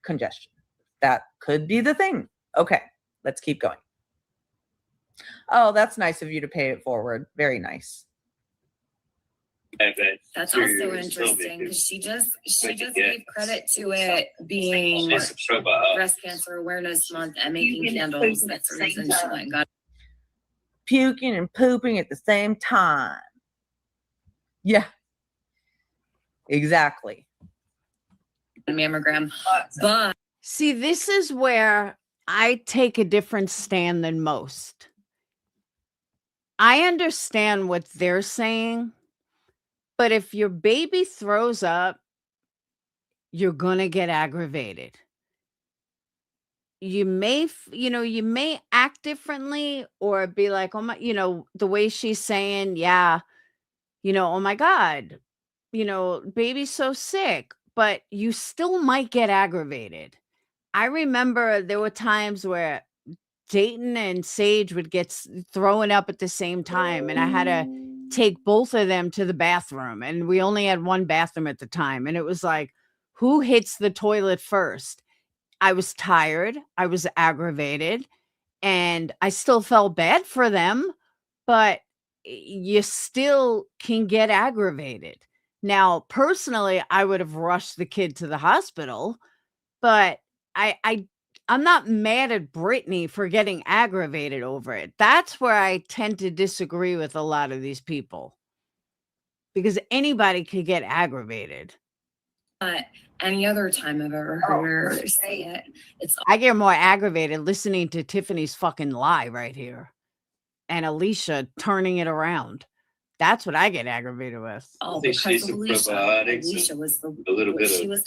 congestion. That could be the thing. Okay, let's keep going. Oh, that's nice of you to pay it forward. Very nice. That's also interesting because she just gave credit to it being Breast Cancer Awareness Month and making candles. That's the reason she went and got Puking and pooping at the same time. Yeah, exactly. a mammogram. But see, this is where I take a different stand than most. I understand what they're saying, but if your baby throws up, you're going to get aggravated. You may, you may act differently or be like, oh my, the way she's saying, yeah, oh my God, baby's so sick, but you still might get aggravated. I remember there were times where Dayton and Sage would get thrown up at the same time, and I had to take both of them to the bathroom, and we only had one bathroom at the time, and it was like, who hits the toilet first? I was tired, I was aggravated, and I still felt bad for them, but you still can get aggravated. Now, personally, I would have rushed the kid to the hospital, but I'm not mad at Brittany for getting aggravated over it. That's where I tend to disagree with a lot of these people, because anybody could get aggravated. Any other time I've ever heard her say it, I get more aggravated listening to Tiffany's fucking lie right here and Alicia turning it around. That's what I get aggravated with. Oh, because of Alicia was the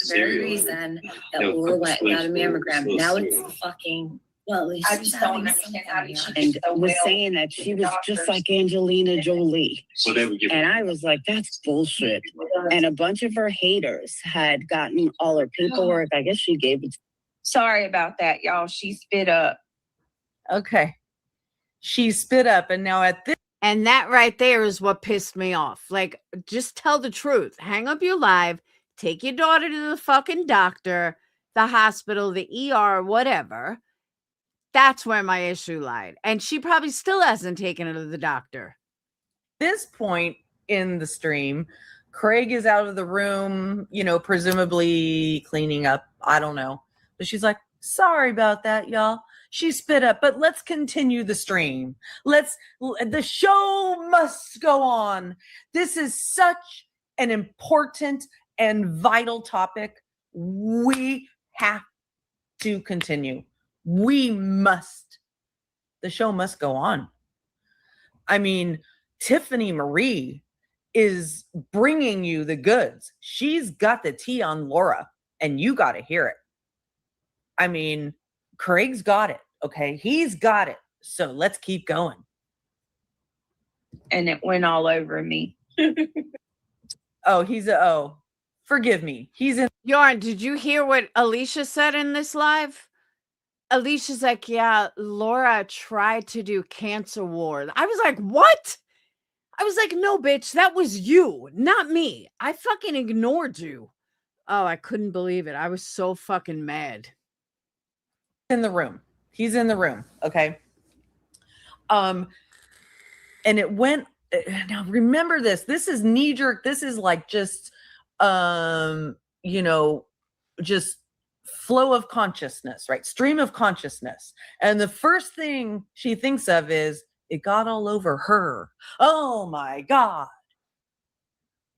very reason that Laura went and got a mammogram. Now it's the fucking, well, I just don't understand how did she and was saying that she was just like Angelina Jolie. And I was like, that's bullshit. And a bunch of her haters had gotten all her paperwork. I guess she gave it. Sorry about that, y'all. She spit up. Okay. She spit up, and now at this. And that right there is what pissed me off. Like, just tell the truth. Hang up your live. Take your daughter to the fucking doctor, the hospital, the ER, whatever. That's where my issue lied. And she probably still hasn't taken her to the doctor. This point in the stream, Craig is out of the room, presumably cleaning up. I don't know. But she's like, sorry about that, y'all. She spit up, but let's continue the stream. The show must go on. This is such an important and vital topic. We have to continue. We must. The show must go on. I mean, Tiffany Marie is bringing you the goods. She's got the tea on Laura, and you got to hear it. I mean, Craig's got it. Okay. He's got it. So let's keep going. And it went all over me. Forgive me. He's in. Yarn, did you hear what Alicia said in this live? Alicia's like, yeah, Laura tried to do cancer ward. I was like, what? I was like, no, bitch, that was you, not me. I fucking ignored you. Oh, I couldn't believe it. I was so fucking mad. In the room. He's in the room. Okay. And it went, now remember this is knee jerk. This is like just, just flow of consciousness, right? Stream of consciousness. And the first thing she thinks of is, it got all over her. Oh my God.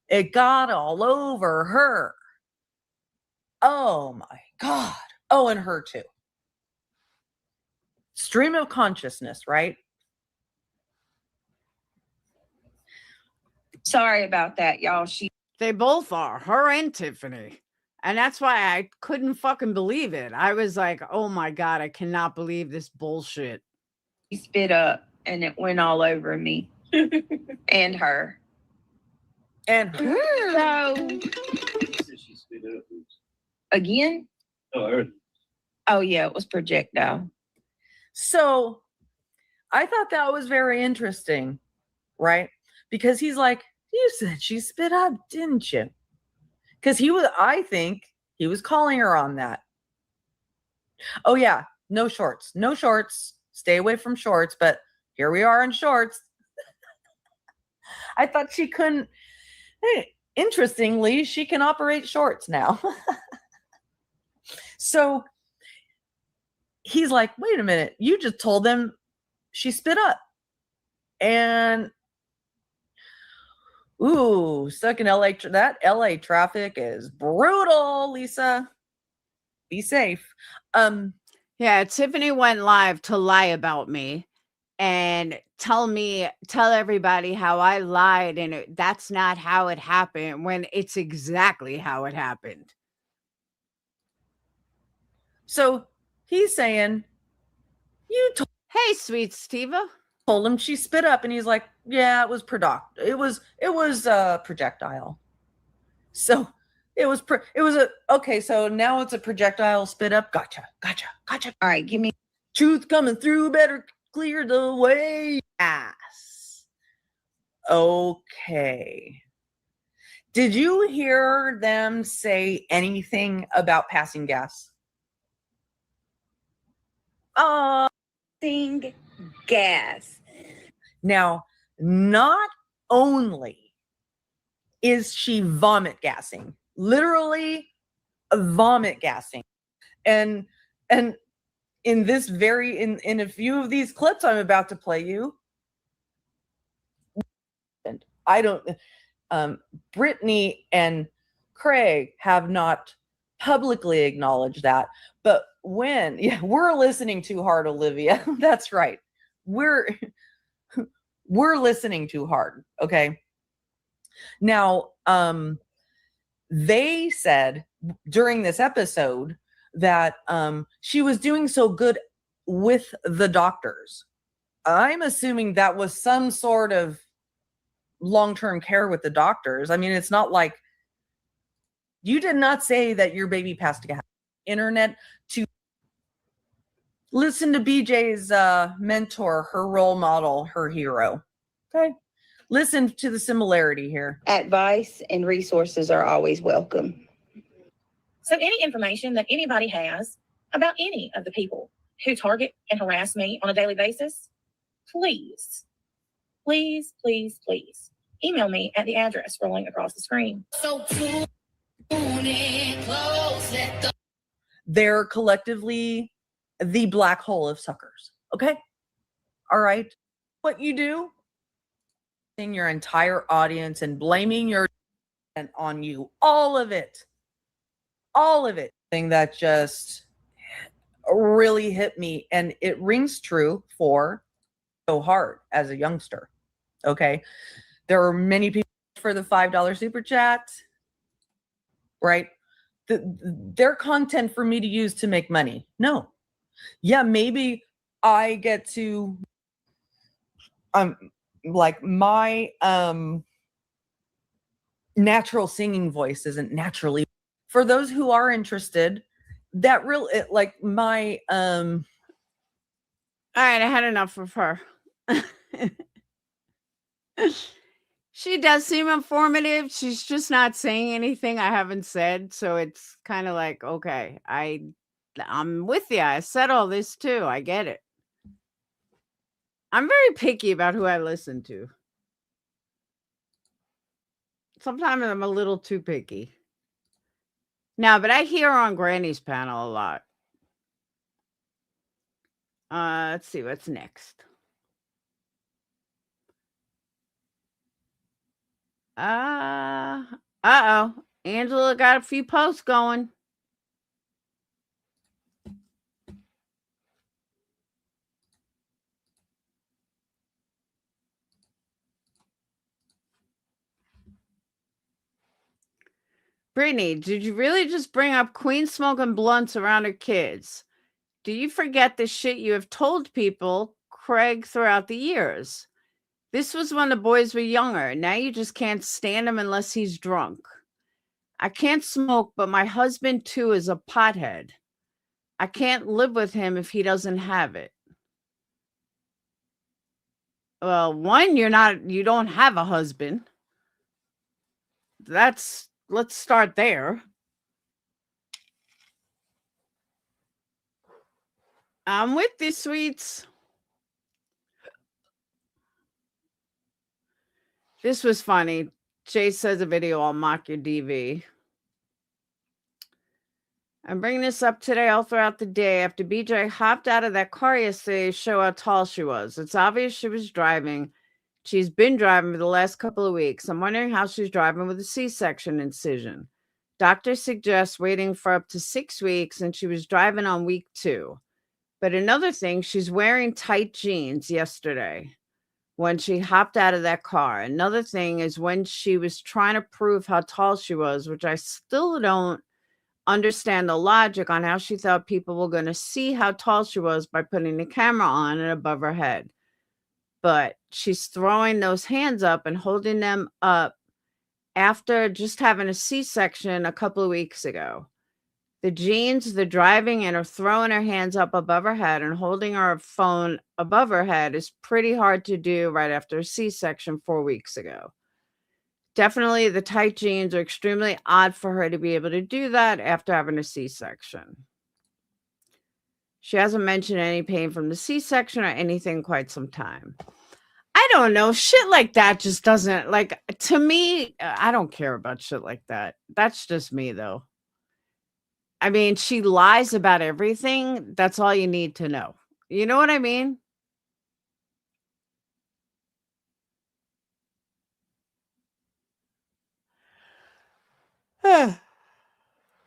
It got all over her. Oh my God. Oh, and her too. Stream of consciousness, right? Sorry about that, y'all. They both are, her and Tiffany. And that's why I couldn't fucking believe it. I was like, oh my God, I cannot believe this bullshit. She spit up and it went all over me and her. And her. So, again? Oh, I heard. Oh, yeah, it was projectile. So I thought that was very interesting, right? Because he's like, you said she spit up, didn't you? Because I think he was calling her on that. Oh, yeah, no shorts. No shorts. Stay away from shorts. But here we are in shorts. I thought she couldn't. Hey, interestingly, she can operate shorts now. So he's like, wait a minute. You just told them she spit up. And ooh, stuck in LA. That LA traffic is brutal, Lisa. Be safe. Yeah, Tiffany went live to lie about me and tell everybody how I lied and that's not how it happened when it's exactly how it happened. So he's saying, hey, sweet Steva. Told him she spit up, and he's like, yeah, it was projectile. So okay, so now it's a projectile spit up. Gotcha. All right, give me truth coming through, better clear the way. Yes. Okay. Did you hear them say anything about passing gas? passing gas. Now, not only is she vomit gassing, literally vomit gassing. And in this in a few of these clips I'm about to play you, and I don't Brittany and Craig have not publicly acknowledged that, but we're listening too hard, Olivia. That's right. We're listening too hard. Okay. Now, they said during this episode that she was doing so good with the doctors. I'm assuming that was some sort of long-term care with the doctors. I mean, it's not like you did not say that your baby passed gas. Internet to listen to BJ's mentor, her role model, her hero. Okay. Listen to the similarity here. Advice and resources are always welcome. So any information that anybody has about any of the people who target and harass me on a daily basis, please email me at the address scrolling across the screen. So they're collectively the black hole of suckers. Okay. All right. What you do in your entire audience and blaming your and on you, all of it thing that just really hit me, and it rings true for so hard as a youngster. Okay. There are many people for the $5 super chat, right? Their content for me to use to make money. No. Yeah, maybe I get to like my natural singing voice isn't naturally. For those who are interested, that like my all right, I had enough of her. She does seem informative. She's just not saying anything I haven't said, so it's kind of like, okay, I'm with you. I said all this too. I get it. I'm very picky about who I listen to. Sometimes I'm a little too picky. No, but I hear her on Granny's panel a lot. Let's see what's next. Uh-oh. Angela got a few posts going. Brittany, did you really just bring up Queen smoking blunts around her kids? Do you forget the shit you have told people, Craig, throughout the years? This was when the boys were younger. Now you just can't stand him unless he's drunk. I can't smoke, but my husband too is a pothead. I can't live with him if he doesn't have it. Well, one, you don't have a husband. Let's start there. I'm with you, sweets. This was funny. Jay says a video, I'll mock your DV. I'm bringing this up today all throughout the day after BJ hopped out of that car yesterday to show how tall she was. It's obvious she was driving. She's been driving for the last couple of weeks. I'm wondering how she's driving with a C-section incision. Doctor suggests waiting for up to 6 weeks, and she was driving on week 2. But another thing, she's wearing tight jeans yesterday when she hopped out of that car. Another thing is when she was trying to prove how tall she was, which I still don't understand the logic on how she thought people were going to see how tall she was by putting the camera on and above her head. But she's throwing those hands up and holding them up after just having a C-section a couple of weeks ago. The jeans, the driving, and her throwing her hands up above her head and holding her phone above her head is pretty hard to do right after a C-section 4 weeks ago. Definitely the tight jeans are extremely odd for her to be able to do that after having a C-section. She hasn't mentioned any pain from the C-section or anything quite some time. I don't know. Shit like that just doesn't, like, to me, I don't care about shit like that. That's just me, though. I mean, she lies about everything. That's all you need to know. You know what I mean?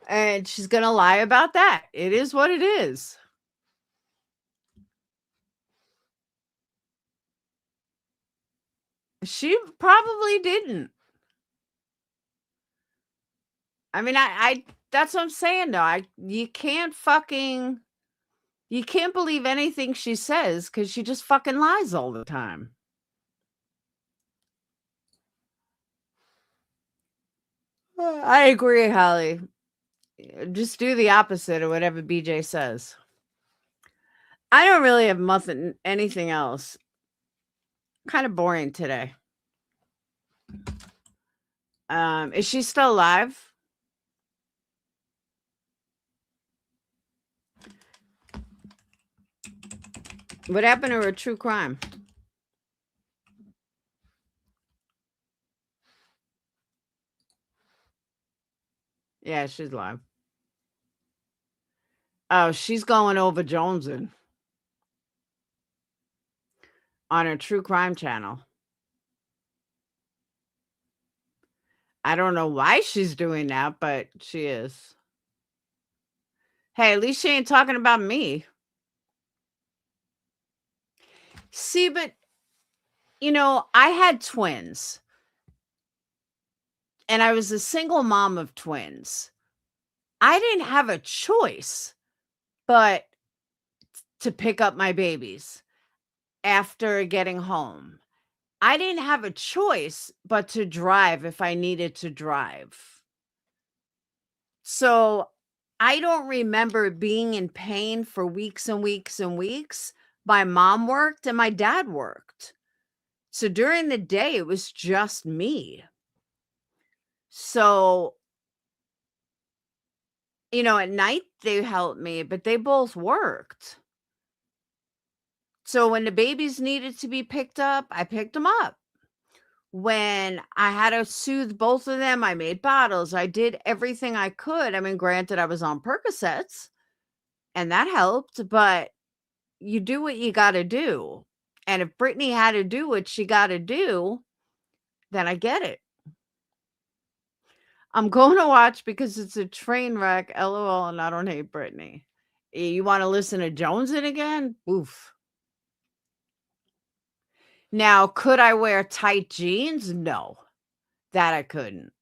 And she's going to lie about that. It is what it is. She probably didn't. I mean, I that's what I'm saying, though. You can't believe anything she says because she just fucking lies all the time. I agree, Holly. Just do the opposite of whatever BJ says. I don't really have anything else. Kind of boring today. Is she still alive? What happened to her true crime? Yeah, she's alive. Oh, she's going over Jonesing on her true crime channel. I don't know why she's doing that, but she is. Hey, at least she ain't talking about me. See, but, I had twins. And I was a single mom of twins. I didn't have a choice but to pick up my babies after getting home. I didn't have a choice but to drive if I needed to drive. So I don't remember being in pain for weeks and weeks and weeks. My mom worked and my dad worked. So during the day, it was just me. So, at night they helped me, but they both worked. So when the babies needed to be picked up, I picked them up. when I had to soothe both of them, I made bottles. I did everything I could. I mean, granted, I was on Percocets and that helped, but you do what you got to do. And if Brittany had to do what she got to do, then I get it. I'm going to watch because it's a train wreck, LOL, and I don't hate Brittany. You want to listen to Jonesin again? Oof. Now, could I wear tight jeans? No, that I couldn't.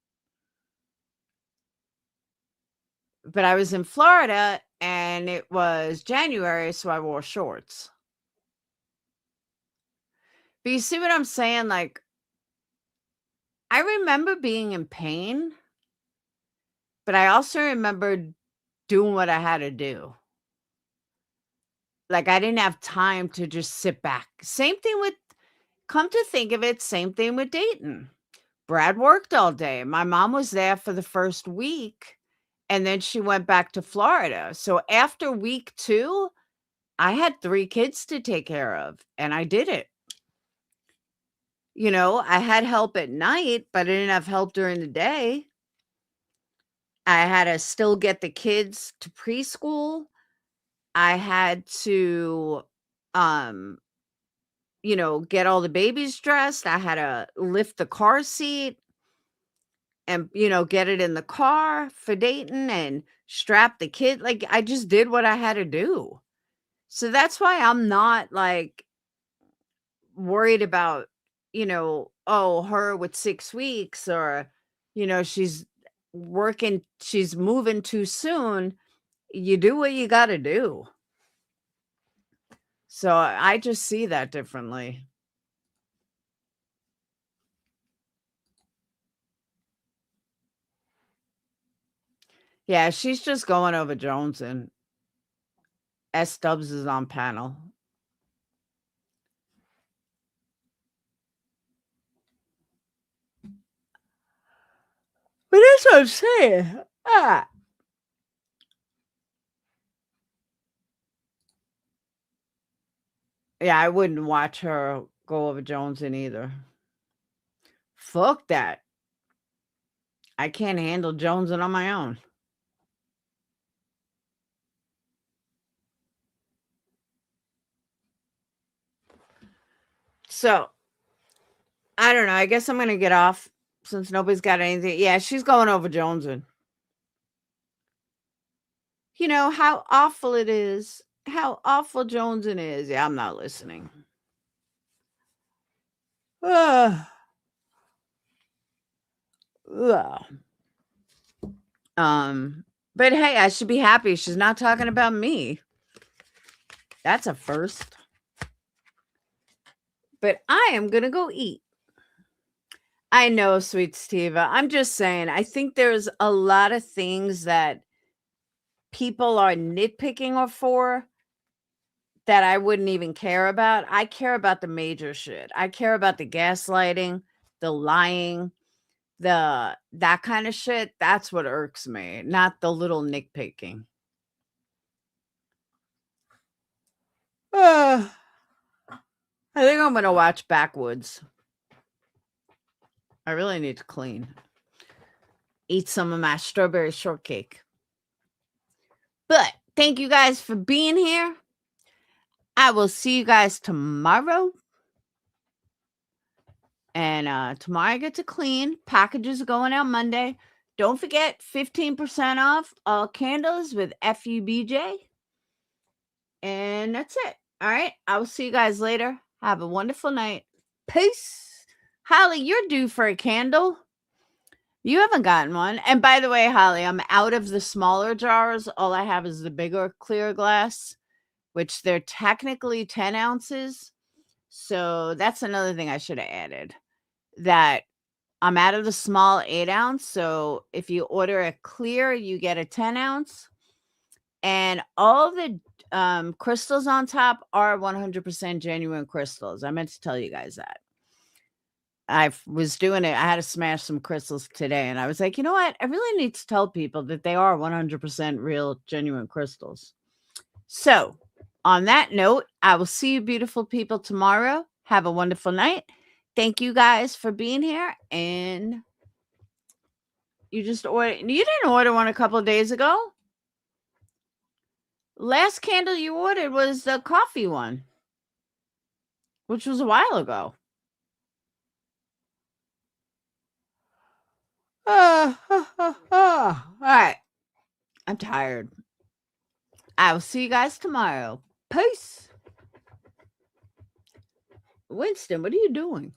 But I was in Florida and it was January, so I wore shorts. But you see what I'm saying? Like, I remember being in pain, but I also remember doing what I had to do. Like, I didn't have time to just sit back. Same thing with, come to think of it, same thing with Dayton. Brad worked all day. My mom was there for the first week, and then she went back to Florida. So after week 2, I had 3 kids to take care of, and I did it. You know, I had help at night, but I didn't have help during the day. I had to still get the kids to preschool. I had to, you know, get all the babies dressed. I had to lift the car seat and, you know, get it in the car for Dayton and strap the kid. Like, I just did what I had to do. So that's why I'm not like worried about, you know, oh, her with 6 weeks, or, you know, she's working, she's moving too soon. You do what you got to do. So I just see that differently. Yeah, she's just going over Jones, and S Dubs is on panel. But that's what I'm saying. Yeah, I wouldn't watch her go over Joneson either. Fuck that. I can't handle Joneson on my own. So, I don't know. I guess I'm going to get off since nobody's got anything. Yeah, she's going over Joneson. You know how awful it is. How awful Joneson is. Yeah, I'm not listening. Ugh. But hey, I should be happy she's not talking about me. That's a first. But I am gonna go eat. I know, sweet Steva. I'm just saying, I think there's a lot of things that people are nitpicking for that I wouldn't even care about. I care about the major shit. I care about the gaslighting, the lying, that kind of shit. That's what irks me, not the little nitpicking. I think I'm gonna watch Backwoods. I really need to clean. Eat some of my strawberry shortcake. But thank you guys for being here. I will see you guys tomorrow. And tomorrow I get to clean. Packages are going out Monday. Don't forget 15% off all candles with FUBJ. And that's it. All right. I will see you guys later. Have a wonderful night. Peace. Holly, you're due for a candle. You haven't gotten one. And by the way, Holly, I'm out of the smaller jars. All I have is the bigger clear glass, which they're technically 10 ounces. So that's another thing I should have added. That I'm out of the small 8 ounce. So if you order a clear, you get a 10 ounce. And all the crystals on top are 100% genuine crystals. I meant to tell you guys that. I was doing it. I had to smash some crystals today. And I was like, you know what? I really need to tell people that they are 100% real, genuine crystals. So on that note, I will see you beautiful people tomorrow. Have a wonderful night. thank you guys for being here. And you just ordered. You didn't order one a couple of days ago. Last candle you ordered was the coffee one, which was a while ago. All right. I'm tired. I will see you guys tomorrow. Peace. Winston, what are you doing?